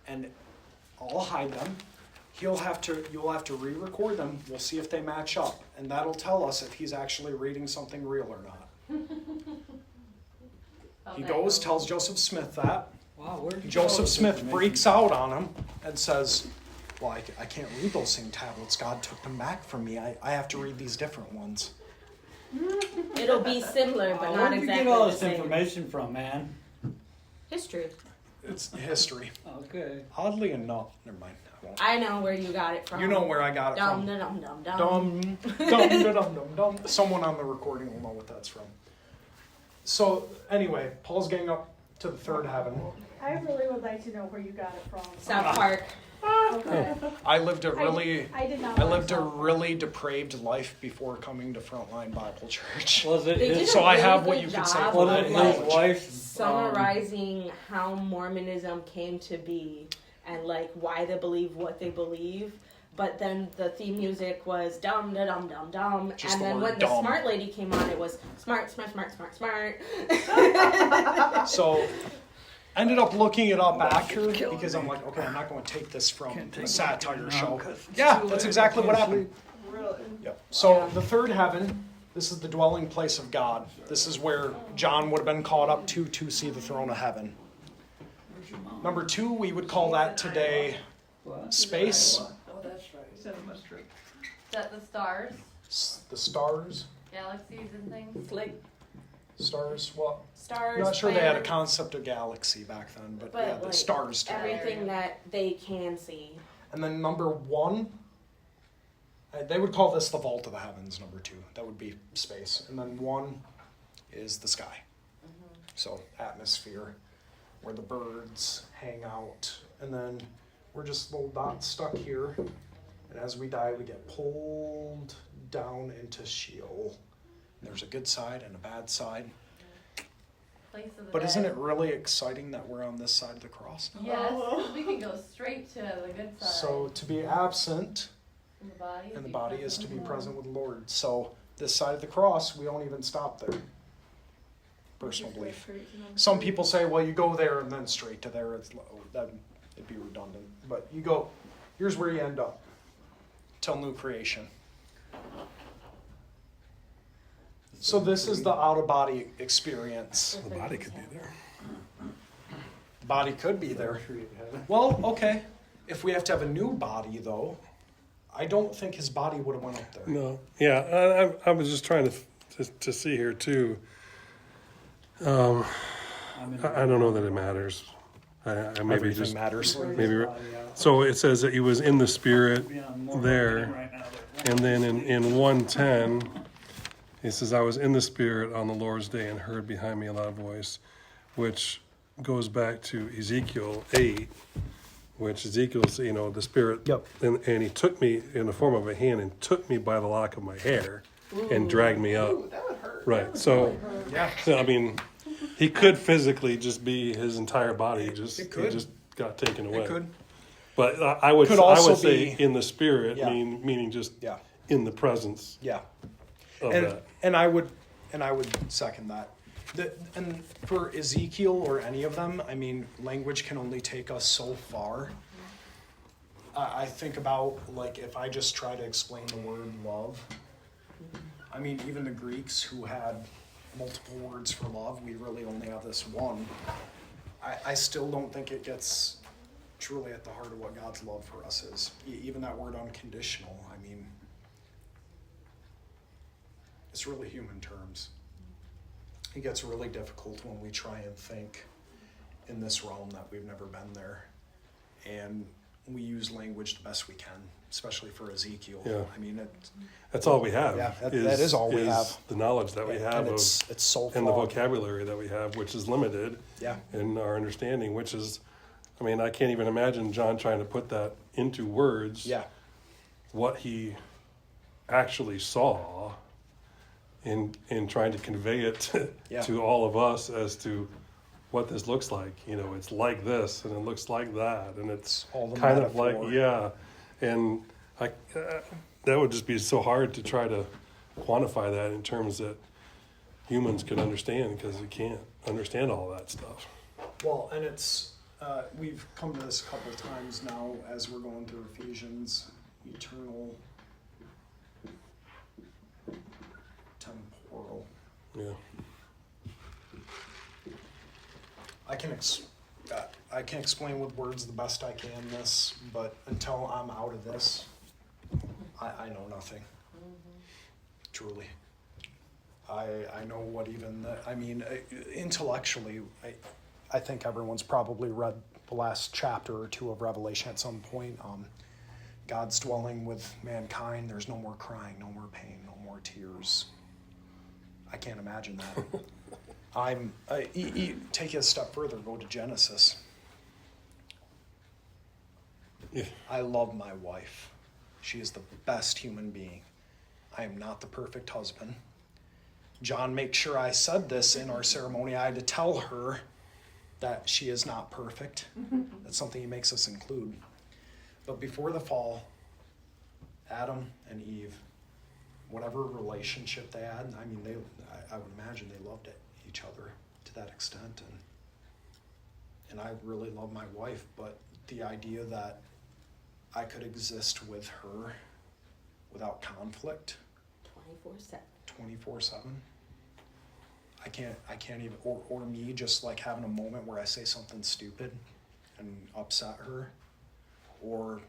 and I'll hide them. You'll have to re-record them. We'll see if they match up, and that'll tell us if he's actually reading something real or not." He goes, tells Joseph Smith that. Wow, where did you Joseph get all this Smith information? breaks out on him and says, "Well, I can't read those same tablets. God took them back from me. I have to read these different ones." It'll be similar, but Where not did you exactly get all the this same. information from, man? History. It's history. Okay. Oddly enough, never mind. I won't. I know where you got it from. You know where I got it Dum from. dum dum dum. Dum. Someone on the recording will know what that's from. So anyway, Paul's getting up to the third heaven. I really would like to know where you got it from. South Park. Okay. I lived a really I did not. I like lived a South Park. really depraved life before coming to Frontline Bible Church. Was it They did his, So a I really have what good you could say job for was that it of, his knowledge. wife's summarizing how Mormonism came to be and why they believe what they believe. But then the theme music was dum da dum dum dum, Just and the then word when the dumb. smart lady came on, it was smart, smart, smart, smart, smart. So ended up looking it up after because I'm like, okay, I'm not going to take this from a satire show. Yeah, that's exactly what happened. Really? Yep. So the third heaven, this is the dwelling place of God. This is where John would have been caught up to see the throne of heaven. Number 2, we would call that today What? space, Oh, that's right. Cinema strip. Is that the stars, the stars, galaxies, and things? It's like stars. Well, stars. I'm not sure they had a planets, concept of galaxy back then, but But, yeah, the like, stars too. everything that they can see. And then number 1, they would call this the vault of the heavens. Number 2, that would be space, and then 1 is the sky. So atmosphere, where the birds hang out, and then we're just little dots stuck here. And as we die, we get pulled down into Sheol. There's a good side and a bad side. Place of the But isn't dead. it really exciting that we're on this side of the cross now? Yes, 'cause we can go straight to the good side. So to be absent in the body, in the body is to be present with the Lord. So this side of the cross, we don't even stop there. Personal belief. Some people say, well, you go there and then straight to there. It'd be redundant. But you go, here's where you end up. Till new creation. So this is the out-of-body experience. The body could be there. The body could be there. Tree of heaven. Well, okay. If we have to have a new body, though, I don't think his body would have went up there. No. Yeah, I was just trying to see here too. I'm in I don't know that it matters. I maybe Everything just matters. maybe. So it says that he was in the spirit, Yeah, I'm more there. looking right now, but- and then in 1:10, he says, "I was in the spirit on the Lord's day and heard behind me a loud voice," which goes back to Ezekiel 8, which Ezekiel's, the spirit. Yep. And he took me in the form of a hand and took me by the lock of my hair and dragged me up. Ooh, that would hurt. Right. So, Yeah. I mean, He could physically just be his entire body. It He could. just got taken away. It could. But I would Could I also would say be- in the spirit, Yeah. meaning just Yeah. in the presence Yeah. of and that. and I would second that. And for Ezekiel or any of them, I mean, language can only take us so far. I think about like if I just try to explain the word love. I mean, even the Greeks who had multiple words for love, we really only have this one. I still don't think it gets truly at the heart of what God's love for us is. Even that word unconditional, I mean, it's really human terms. It gets really difficult when we try and think in this realm that we've never been there. And we use language the best we can, especially for Ezekiel. Yeah. I mean, That's all we have. Yeah, that is all we have. The knowledge that we have and of, it's so and the flawed. vocabulary that we have, which is limited Yeah. in our understanding, which is, I mean, I can't even imagine John trying to put that into words, Yeah. what he actually saw in trying to convey it to, Yeah. to all of us as to what this looks like. You know, it's like this and it looks like that, and it's All the kind of like, metaphor. yeah. And that would just be so hard to try to quantify that in terms that humans can understand, because we can't understand all that stuff. Well, and it's, we've come to this a couple of times now as we're going through Ephesians, eternal, temporal. Yeah. I can explain with words the best I can this, but until I'm out of this, I know nothing. Truly. I know what even I mean, intellectually, I think everyone's probably read the last chapter or two of Revelation at some point. God's dwelling with mankind. There's no more crying, no more pain, no more tears. I can't imagine that. Take it a step further, go to Genesis. Yeah. I love my wife. She is the best human being. I am not the perfect husband. John makes sure I said this in our ceremony. I had to tell her that she is not perfect. That's something he makes us include. But before the fall, Adam and Eve, whatever relationship they had, I mean, I would imagine they loved each other to that extent. And I really love my wife, but the idea that I could exist with her without conflict 24/7. 24/7. I can't even, or me just like having a moment where I say something stupid and upset her, or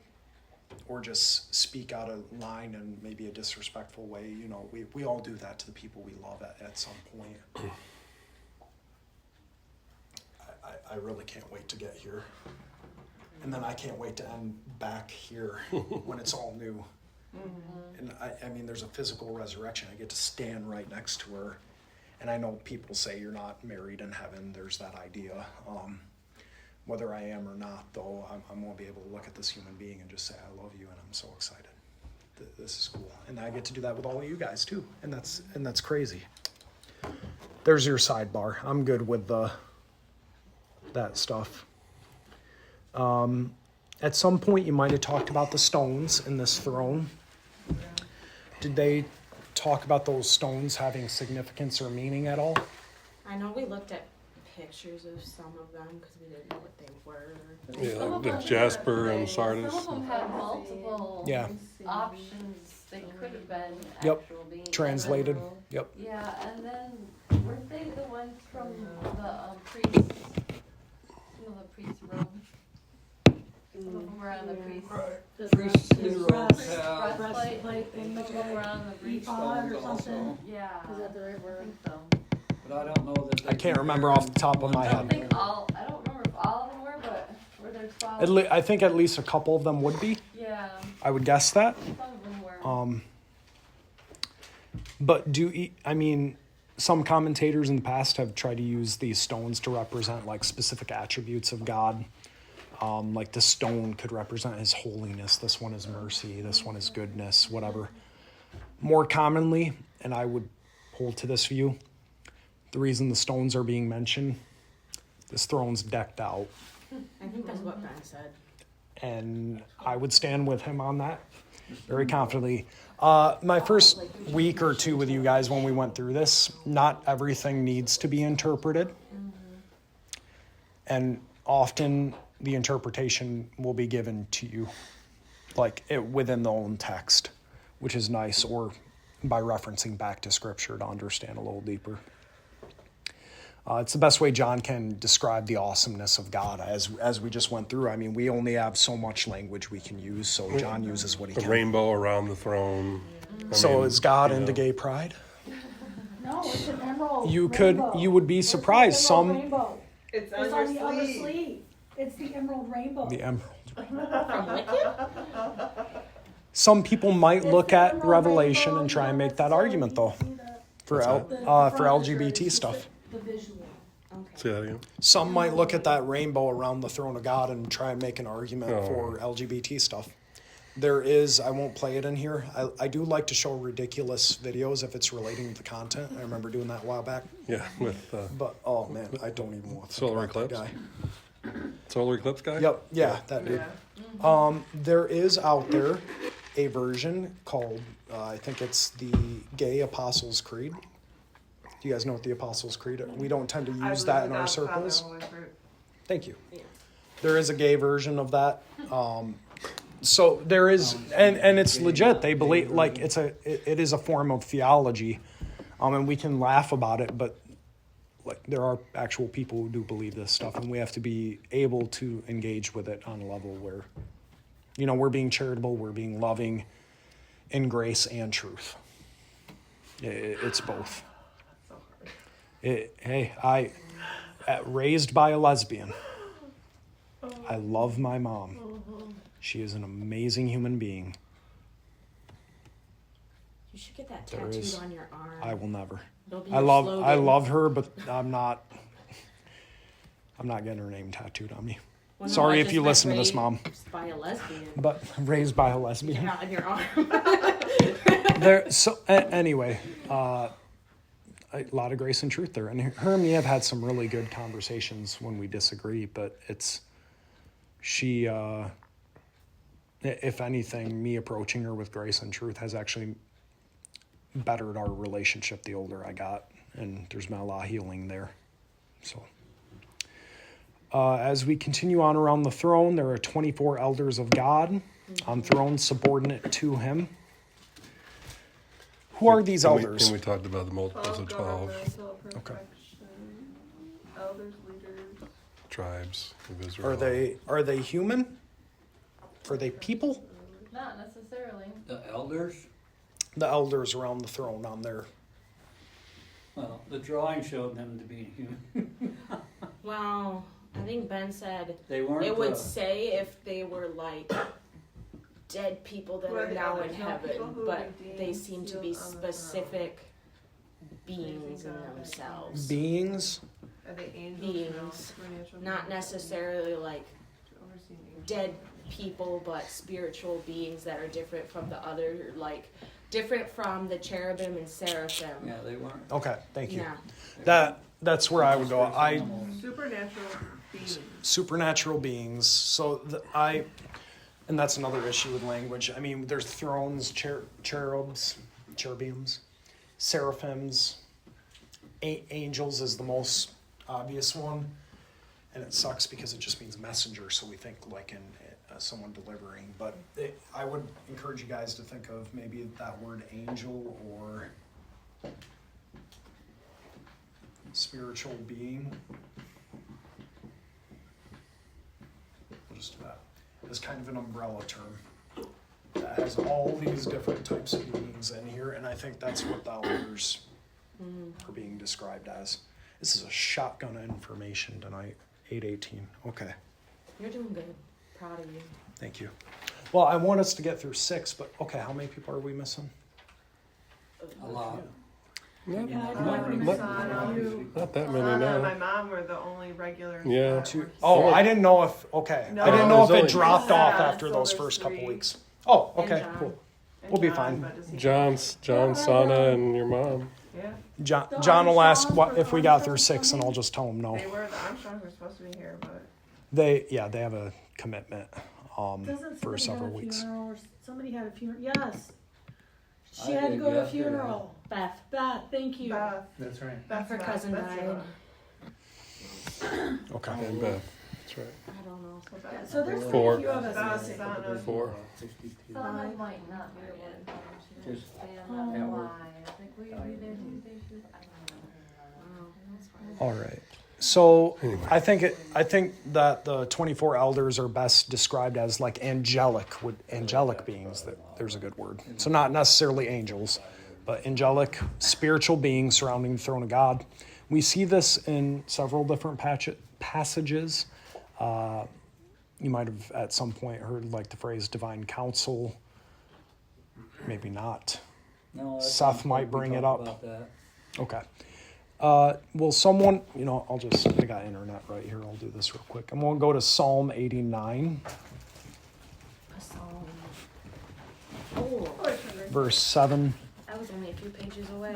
just speak out of line in maybe a disrespectful way. You know, we all do that to the people we love at some point. I really can't wait to get here. And then I can't wait to end back here when it's all new. And I mean, there's a physical resurrection. I get to stand right next to her. And I know people say you're not married in heaven. There's that idea. Whether I am or not, though, I'm going to be able to look at this human being and just say, I love you, and I'm so excited. This is cool. And I get to do that with all of you guys, too. And that's crazy. There's your sidebar. I'm good with that stuff. At some point, you might have talked about the stones in this throne. Did they talk about those stones having significance or meaning at all? I know we looked at pictures of some of them because we didn't know what they were. Yeah, Some of the them Jasper had- and Sardis. Some of them had multiple Yeah. options. They could have been Yep. actual beings. Translated. Yep. Yeah, and then weren't they the ones from the priests? Some of the priests' robes. Some of them were on the priests' Priests in robes have breastplate. thing, Some of them were on the priests' ephod or stones something. also, Yeah. Is that the right I word? think so. but I don't know that. I can't remember off the top of my I don't head. think I don't remember if all of them were, but were there 12? I think at least a couple of them would be. Yeah, I would guess that. some of them were. But I mean, some commentators in the past have tried to use these stones to represent like specific attributes of God. Like the stone could represent his holiness. This one is mercy. This one is goodness, whatever. More commonly, and I would hold to this view, The reason the stones are being mentioned, this throne's decked out, I think that's what Ben said. and I would stand with him on that very confidently. My first week or two with you guys when we went through this, not everything needs to be interpreted. And often the interpretation will be given to you, like within the own text, which is nice, or by referencing back to scripture to understand a little deeper. It's the best way John can describe the awesomeness of God, as we just went through. I mean, we only have so much language we can use, so John uses what he The can. rainbow around the throne. So is God you into know. gay pride? No, it's an emerald You rainbow. would be It's an surprised. emerald Some rainbow. It's It's on the other sleeve. It's the emerald rainbow. the emerald. From Wicked? Some people might It's look the at emerald Revelation rainbow. and try You and don't make that necessarily argument, though, see for What's L, that? the for front picture, LGBT it's stuff. just The visual. Okay. Say that again. Some might look at that rainbow around the throne of God and try and make an argument Oh. for LGBT stuff. There is, I won't play it in here. I do like to show ridiculous videos if it's relating to the content. I remember doing that a while back. Yeah, with But, oh man, I don't even want to think Solar about that eclipse? guy. solar eclipse guy. Yep, yeah, that dude. There is out there a version called, I think it's the Gay Apostles' Creed. Do you guys know what the Apostles' Creed is? We don't tend to use that in our circles. Thank you. Yeah. There is a gay version of that. So there is, and it's legit. They believe, like, it is a form of theology, and we can laugh about it, but like there are actual people who do believe this stuff, and we have to be able to engage with it on a level where, you know, we're being charitable, we're being loving, in grace and truth. It's both. Raised by a lesbian. I love my mom. She is an amazing human being. You should get that There tattooed is. on your arm. I will never. It'll be I your slogan. love her, but I'm not getting her name tattooed on me. Well, no, Sorry I if just you meant listen to this, Mom. raised by a lesbian. But raised by a lesbian. Yeah, on your arm. Anyway, a lot of grace and truth there. And her and me have had some really good conversations when we disagree, but she, if anything, me approaching her with grace and truth has actually bettered our relationship the older I got. And there's been a lot of healing there. So, as we continue on around the throne, there are 24 elders of God on thrones subordinate to him. Who are these elders? And we talked about the multiples of 12 Okay. Elders, leaders. tribes of Israel. Are they human? Are they people? Not necessarily. The elders, The elders around the throne on there. well, the drawing showed them to be human. Well, I think Ben said They weren't. it would say if they were like dead people that Who are are the now in elders? No, heaven, people who but redeemed they seem to be you on the throne. specific beings in themselves. Beings. Are they angels? Beings. No, supernatural Not beings. necessarily like Overseeing angels. dead people, but spiritual beings that are different from the other, like different from the cherubim and seraphim. Yeah, they weren't. Okay, thank you. Yeah. That's where I would go. Supernatural beings. Supernatural beings. So and that's another issue with language. I mean, there's thrones, cherubims, seraphims, angels is the most obvious one, and it sucks because it just means messenger. So we think like in someone delivering, but I would encourage you guys to think of maybe that word angel or spiritual being. We'll just do that as kind of an umbrella term that has all these different types of beings in here, and I think that's what the elders are being described as. This is a shotgun of information tonight. 8:18. Okay, You're doing good. Proud of you. thank you. Well, I want us to get through 6, but okay, how many people are we missing? A lot. Not that many Sana and my now. mom were the only regulars. Yeah. that were Oh, sick. I didn't know if, okay. No, I didn't know if there's it only- dropped off Yeah, after so those there's first couple 3. weeks. Oh, And okay, John. cool. And We'll be John, fine. but does he- John, Sana, and your mom. Yeah, John will ask Armstrongs what or if we got through Armstrongs 6, and I'll coming? just tell him no. they were, the Armstrongs were supposed to be here, but They have a commitment Doesn't for somebody several have a weeks. funeral or somebody had a funeral? Yes. She I had to did go to a yesterday. funeral. Beth, thank you. Beth, That's right. Beth's Her Beth, cousin Beth's died. Eva. Okay. And Beth, that's right. I don't know. So Yeah, Beth- so there's quite Four. a few of us Beth's missing. son of- 4. 62. Some of them might not be able to come. She didn't Just- say on that Yeah, why. we're- I think we be there Tuesday, I don't know. That's fine. All right. So Anyway. I think that the 24 elders are best described as like angelic beings. There's a good word. So not necessarily angels, but angelic spiritual beings surrounding the throne of God. We see this in several different passages. You might have at some point heard like the phrase divine counsel. Maybe not. No, that Seth sounds might like we bring it talked up. about that. Okay. Will someone, I got internet right here. I'll do this real quick. I'm going to go to Psalm 89, A song. Oh, verse 7. I was only a few pages away.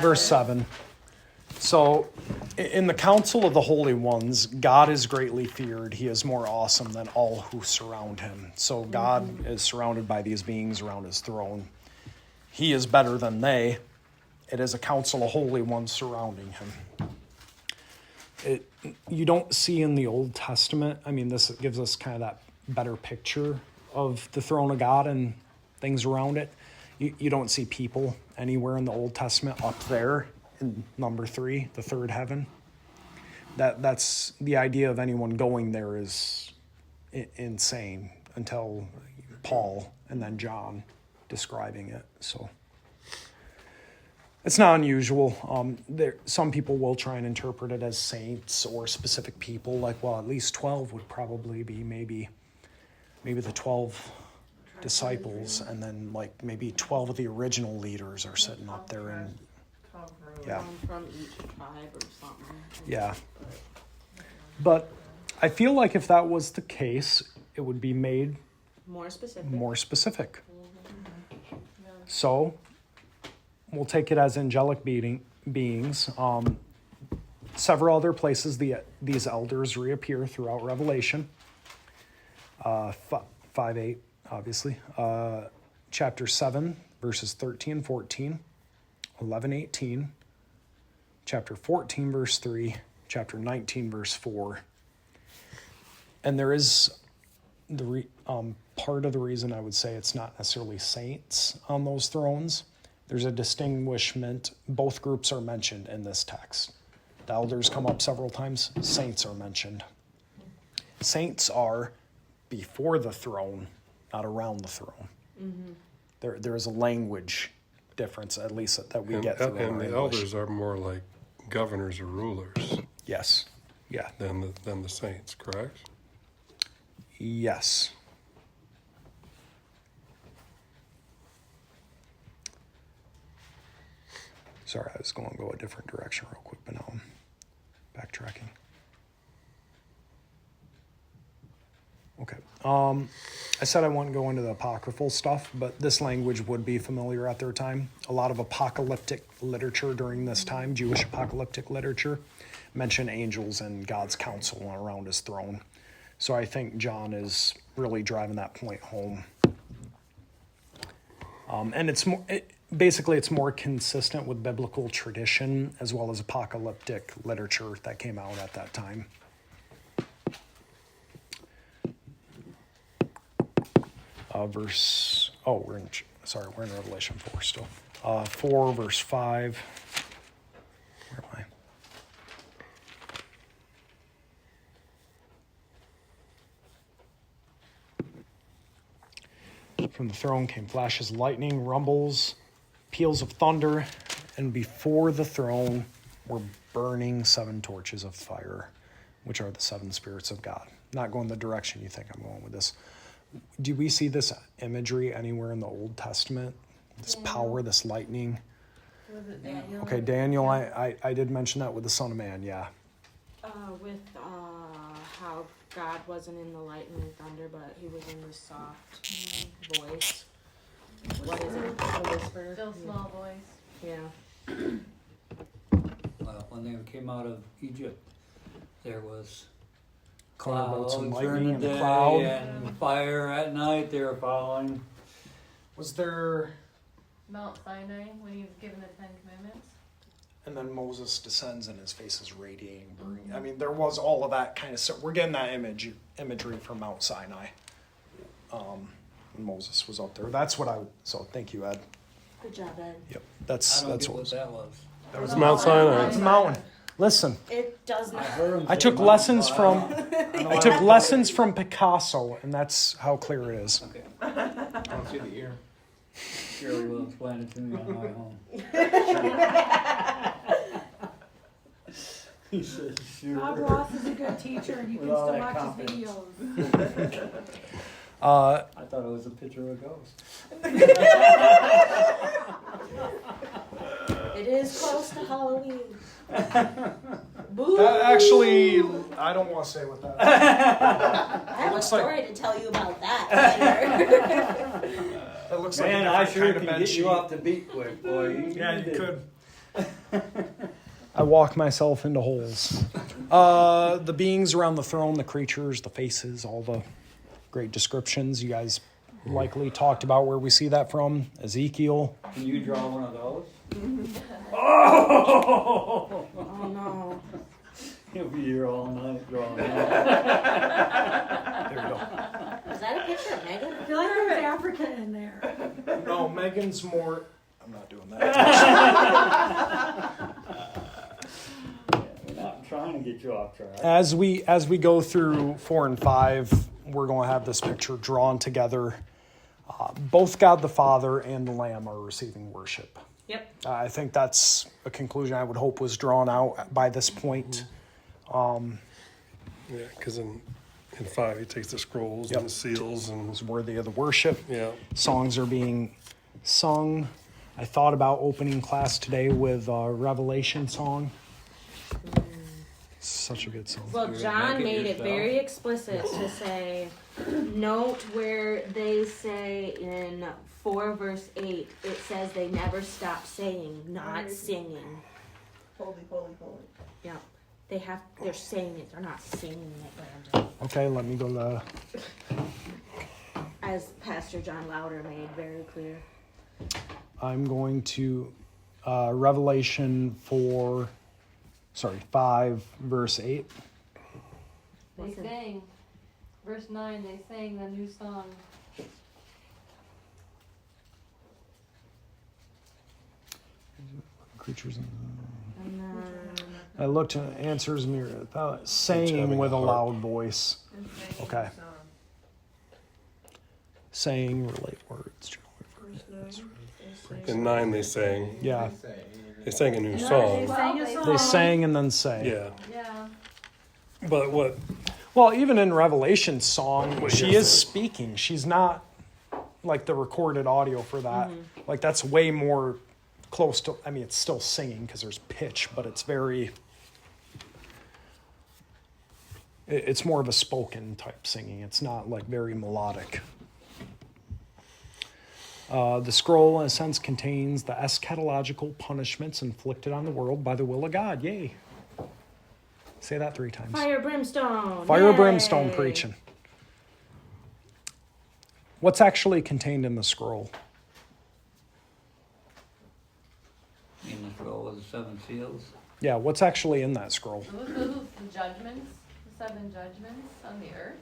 Verse 7. So, in the council of the holy ones, God is greatly feared. He is more awesome than all who surround him. So, God is surrounded by these beings around his throne. He is better than they. It is a council of holy ones surrounding him. You don't see in the Old Testament, this gives us kind of that better picture of the throne of God and things around it. You don't see people anywhere in the Old Testament up there in number 3, the third heaven. That's the idea of anyone going there is insane until Paul and then John describing it. So it's not unusual. Some people will try and interpret it as saints or specific people. Like, well, at least 12 would probably be maybe the 12 disciples, and then like maybe 12 of the original leaders are sitting up there, and yeah, One from each tribe or something. yeah. But I feel like if that was the case, it would be made More specific. more specific. So we'll take it as angelic beings. Several other places these elders reappear throughout Revelation. 5:8, obviously. Chapter 7, verses 13, 14, 11, 18. Chapter 14, verse 3. Chapter 19, verse 4. And there is part of the reason I would say it's not necessarily saints on those thrones. There's a distinguishment. Both groups are mentioned in this text. The elders come up several times. Saints are mentioned. Saints are before the throne, not around the throne. Mm-hmm. There is a language difference, at least that we And, get through and our the English. elders are more like governors or rulers Yes. Yeah. than the saints, correct? Yes. Sorry, I was going to go a different direction real quick, but now I'm backtracking. Okay. I said I wouldn't go into the apocryphal stuff, but this language would be familiar at their time. A lot of apocalyptic literature during this time, Jewish apocalyptic literature, mention angels and God's counsel around his throne. So I think John is really driving that point home. And it's more, basically it's more consistent with biblical tradition as well as apocalyptic literature that came out at that time. We're in Revelation 4 still. 4 verse 5. Where am I? From the throne came flashes of lightning, rumbles, peals of thunder, and before the throne were burning 7 torches of fire, which are the 7 spirits of God. Not going the direction you think I'm going with this. Do we see this imagery anywhere in the Old Testament? This power, this lightning? Was it Daniel? Okay, Daniel, I did mention that with the Son of Man, yeah. With how God wasn't in the lightning and thunder, but he was in the soft voice. What is it? A whisper? Still small voice. Yeah. Well, when they came out of Egypt, there was Thunderbolts and clouds lightning during and the the day cloud. and fire at night. They were following. Was there? Mount Sinai, when he was given the Ten Commandments. And then Moses descends and his face is radiating, burning. I mean, there was all of that kind of stuff. We're getting that imagery from Mount Sinai. When Moses was up there. That's what so thank you, Ed. Good job, Ed. Yep. I That's don't get what what that was. that was It's Mount Sinai. It's a mountain. Listen, It does not. I took lessons from Picasso, and that's how clear it is. Okay. I don't see the ear. Jerry will explain it to me on the way home. He says, sure. Bob Ross is a good teacher and you can With all still that watch his confidence. videos. I thought it was a picture of a ghost. It is close to Halloween. Boo! That actually, I don't want to say what that. I have a looks like- story to tell you about that later. That looks Man, like a I different sure kind of can bed get sheet. you off the beat quick, boy. Yeah, you could. I walk myself into holes. The beings around the throne, the creatures, the faces, all the great descriptions. You guys likely talked about where we see that from. Ezekiel. Can you draw one of those? Oh no. He'll be here all night drawing that. There you go. Is that a picture of Megan? I feel like there's Africa in there. No, Megan's more. I'm not doing that. We're not trying to get you off track. As we go through 4 and 5, we're going to have this picture drawn together. Both God the Father and the Lamb are receiving worship. Yep. I think that's a conclusion I would hope was drawn out by this point. Yeah, because in 5 he takes the scrolls Yep. and the seals and Is worthy of the worship. yeah. Songs are being sung. I thought about opening class today with a Revelation song. Such a good song. Well, You're John making made it yourself. very explicit to say, note where they say in 4 verse 8, it says they never stop saying, not singing. Holy, holy, holy. Yeah. They're saying it, they're not singing it, Brandon. Okay, let me go to As Pastor John Louder made very clear. I'm going to Revelation 5, verse 8. They Listen. sang, verse 9, they sang the new song. Creatures in And then, I looked at answers mirror, saying with a loud voice. Okay. Saying, relate words. In 9 they sang. Yeah, They sang a new They song. sang a song. they sang and then sang. Yeah. Yeah. But what? Well, even in Revelation's song, What she you're is saying. speaking. She's not like the recorded audio for that. Like that's way more close to. I mean, it's still singing because there's pitch, but it's very. It's more of a spoken type singing. It's not like very melodic. The scroll, in a sense, contains the eschatological punishments inflicted on the world by the will of God. Yay. Say that 3 times. fire brimstone. Fire Yay. brimstone preaching. What's actually contained in the scroll? In the scroll with the 7 seals. Yeah, what's actually in that scroll? Those are the judgments, the 7 judgments on the earth.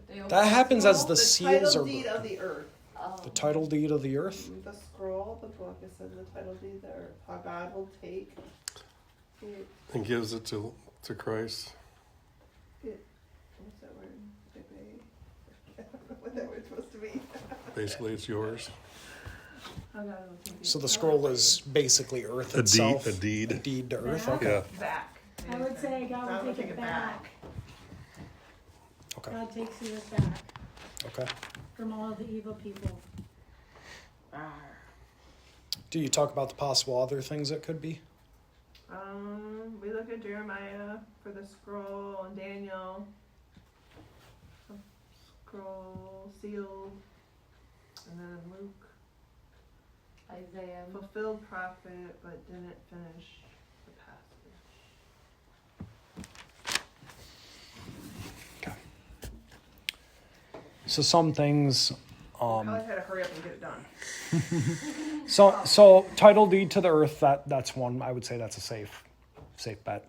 They open That happens as the The seals title are deed of the earth. the title deed of the earth. The scroll, the book, it says the title deed of the earth. How God will take it. And gives it to Christ. What's that word? I don't know what that word's supposed to be. Basically, it's yours. How God will take it. So the scroll is basically earth A deed. itself. A deed. A deed to earth. Yeah. Okay. Yeah. Back. I would say God will take it back. Okay. God takes it back Okay. from all of the evil people. Do you talk about the possible other things that could be? We look at Jeremiah for the scroll and Daniel. Scroll, seal, and then Luke. Isaiah. fulfilled prophet, but didn't finish the passage. So some things. Probably had to hurry up and get it done. So title deed to the earth. That's one. I would say that's a safe bet.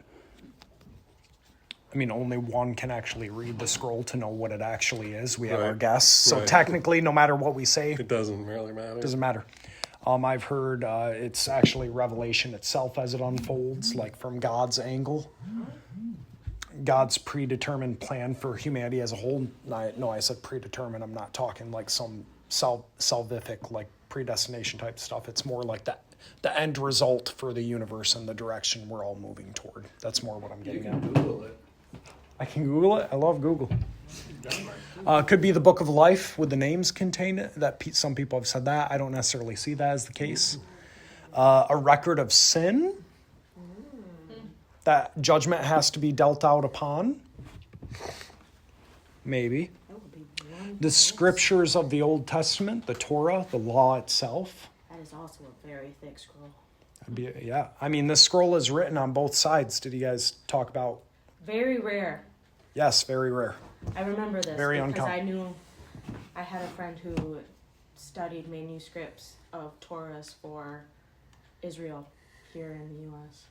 I mean, only one can actually read the scroll to know what it actually is. We have our Right. guess. So Right. technically, no matter what we say, It doesn't really matter. it doesn't matter. I've heard it's actually Revelation itself as it unfolds, like from God's angle. God's predetermined plan for humanity as a whole. I said predetermined. I'm not talking like some salvific, like predestination type stuff. It's more like the end result for the universe and the direction we're all moving toward. That's more what I'm You getting can at. Google it. I can Google it. I love Google. Could be the book of life with the names contained. Some people have said that. I don't necessarily see that as the case. A record of sin. That judgment has to be dealt out upon. Maybe. The scriptures of the Old Testament, the Torah, the law itself. That is also a very thick scroll. Yeah. I mean, this scroll is written on both sides. Did you guys talk about? Very rare. Yes, very rare. I remember this Very because uncommon. I knew I had a friend who studied manuscripts of Torahs for Israel here in the U.S.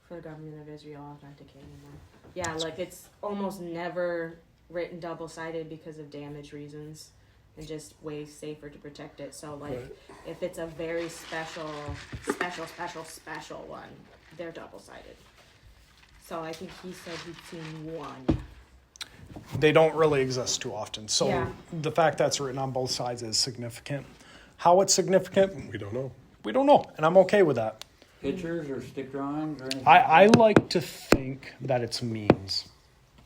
For the government of Israel authenticating them. Yeah, like it's almost never written double-sided because of damage reasons and just way safer to protect it. So like Right. if it's a very special one, they're double-sided. So I think he said he'd seen one. They don't really exist too often. So Yeah. the fact that's written on both sides is significant. How it's significant, We don't know. we don't know. And I'm okay with that. Pictures or stick drawings or anything? I like to think that it's memes.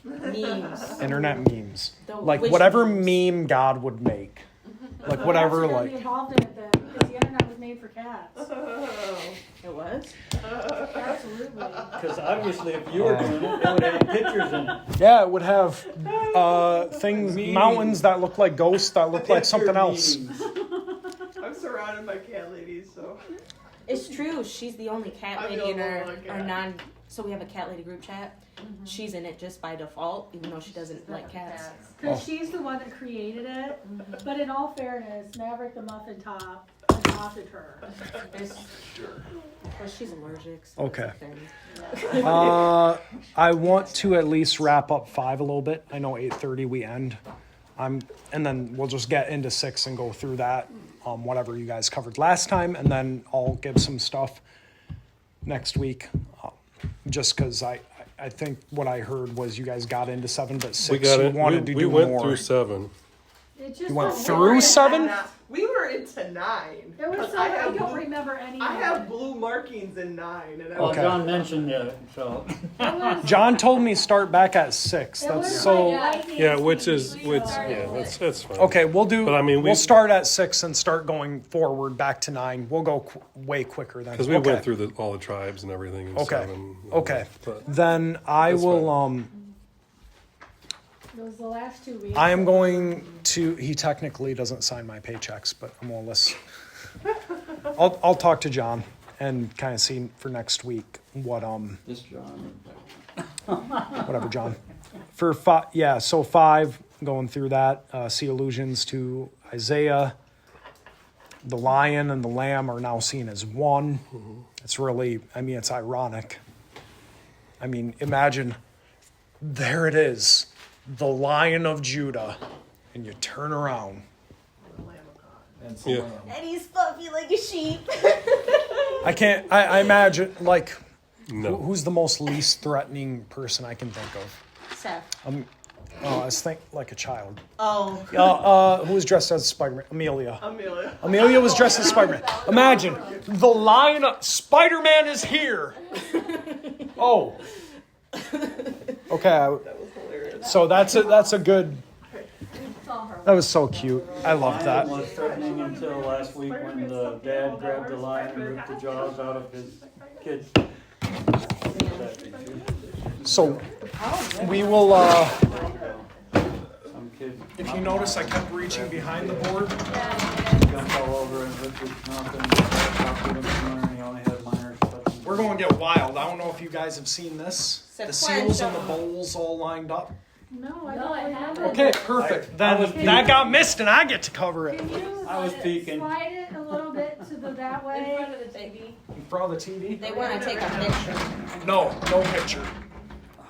Memes. Internet memes. Like Which whatever memes? meme God would make. Like Well, whatever, cats are gonna be like. involved in it then, because the internet was made for cats. It was? Absolutely. Because obviously if you were doing it, it would have pictures in it. Yeah, it would have things, mountains that look like ghosts that look like something Picture else. meetings. I'm surrounded by cat ladies, so. It's true. She's the only cat I'm the lady in only our, one like our cat. non. So we have a cat lady group chat. She's in it just by default, even though she doesn't like cats. Because she's the one that created it. But in all fairness, Maverick the Muffin Top adopted her. But she's allergic. So Okay. it's a thing. I want to at least wrap up 5 a little bit. I know 8:30 we end. And then we'll just get into 6 and go through that, whatever you guys covered last time, and then I'll give some stuff next week. Just because I think what I heard was you guys got into 7, but 6 We got you it. wanted to We do went more. through 7. It just You went was through weird. 7? We were into 9. There was 'Cause some, I don't remember any I of have it. blue markings in 9. And I Well, Okay. John mentioned it, so. It was, John told me start back at 6. it That's was so. like lightning Yeah, which is speed. that's fine. Okay, we'll do. But I mean, we'll start at 6 and start going forward back to 9. We'll go way quicker then. Because we Okay. went through all the tribes and everything. In Okay. 7. Okay. But Then I That's will. It was the last 2 weeks. I am going to. He technically doesn't sign my paychecks, but I'm gonna listen. I'll talk to John and kind of see for next week what This John. whatever John for 5. Yeah, so 5 going through that. See allusions to Isaiah. The lion and the lamb are now seen as one. It's really. I mean, it's ironic. I mean, imagine. There it is. The Lion of Judah, and you turn around. And Yeah. And he's fluffy like a sheep. I can't. I imagine like no. who's the most least threatening person I can think of. Seth. I was think like a child. Oh. Who was dressed as Spider-Man? Amelia. Amelia. Amelia was dressed as Spider-Man. Imagine the Lion. Spider-Man is here. Oh. Okay. That was hilarious. So that's a good. It's all her. That was so cute. I loved that. Lion was threatening until last week when the dad grabbed the lion and ripped the jaws out of his kid's. So we will. Some kid. If you notice, I kept reaching behind the board. Jumped all over and hit his mouth and talked to him this morning, he only had minor touches. We're going to get wild. I don't know if you guys have seen this. The seals and the Sequential. bowls all lined up. No, I No, don't I remember. haven't. Okay, perfect. I was Then that got missed and I get to cover it. Can you I was peeking. slide it a little bit to the that In way? front of the TV. In front of the TV? They want to take a picture. No picture.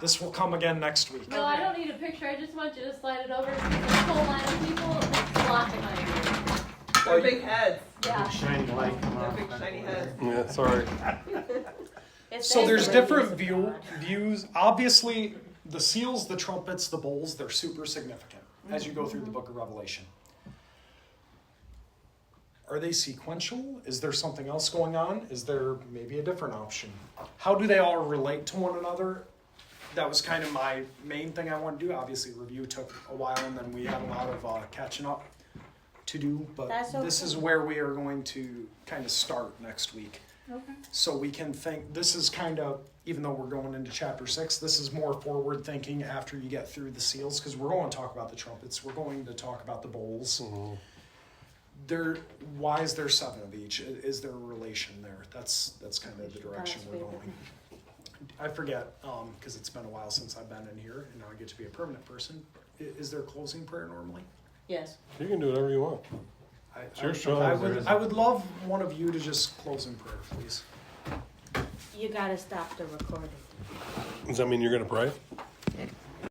This will come again next week. No, I don't need a picture. I just want you to slide it over to the whole line of people that's blocking my view. Their big heads. Yeah. Shiny light come Their on. big shiny heads. Yeah, sorry. So there's different views. Obviously, the seals, the trumpets, the bowls, they're super significant as you go through the book of Revelation. Are they sequential? Is there something else going on? Is there maybe a different option? How do they all relate to one another? That was kind of my main thing I wanted to do. Obviously, review took a while, and then we had a lot of catching up to do. But That's this okay. is where we are going to kind of start next week. Okay. So we can think, this is kind of, even though we're going into chapter 6, this is more forward thinking after you get through the seals, because we're going to talk about the trumpets, we're going to talk about the bowls. Why is there 7 of each? Is there a relation there? That's kind of the direction we're going. I forget, because it's been a while since I've been in here, and now I get to be a permanent person. Is there a closing prayer normally? Yes. You can do whatever you want. Sure, sure. I would love one of you to just close in prayer, please. You gotta stop the recording. Does that mean you're gonna pray?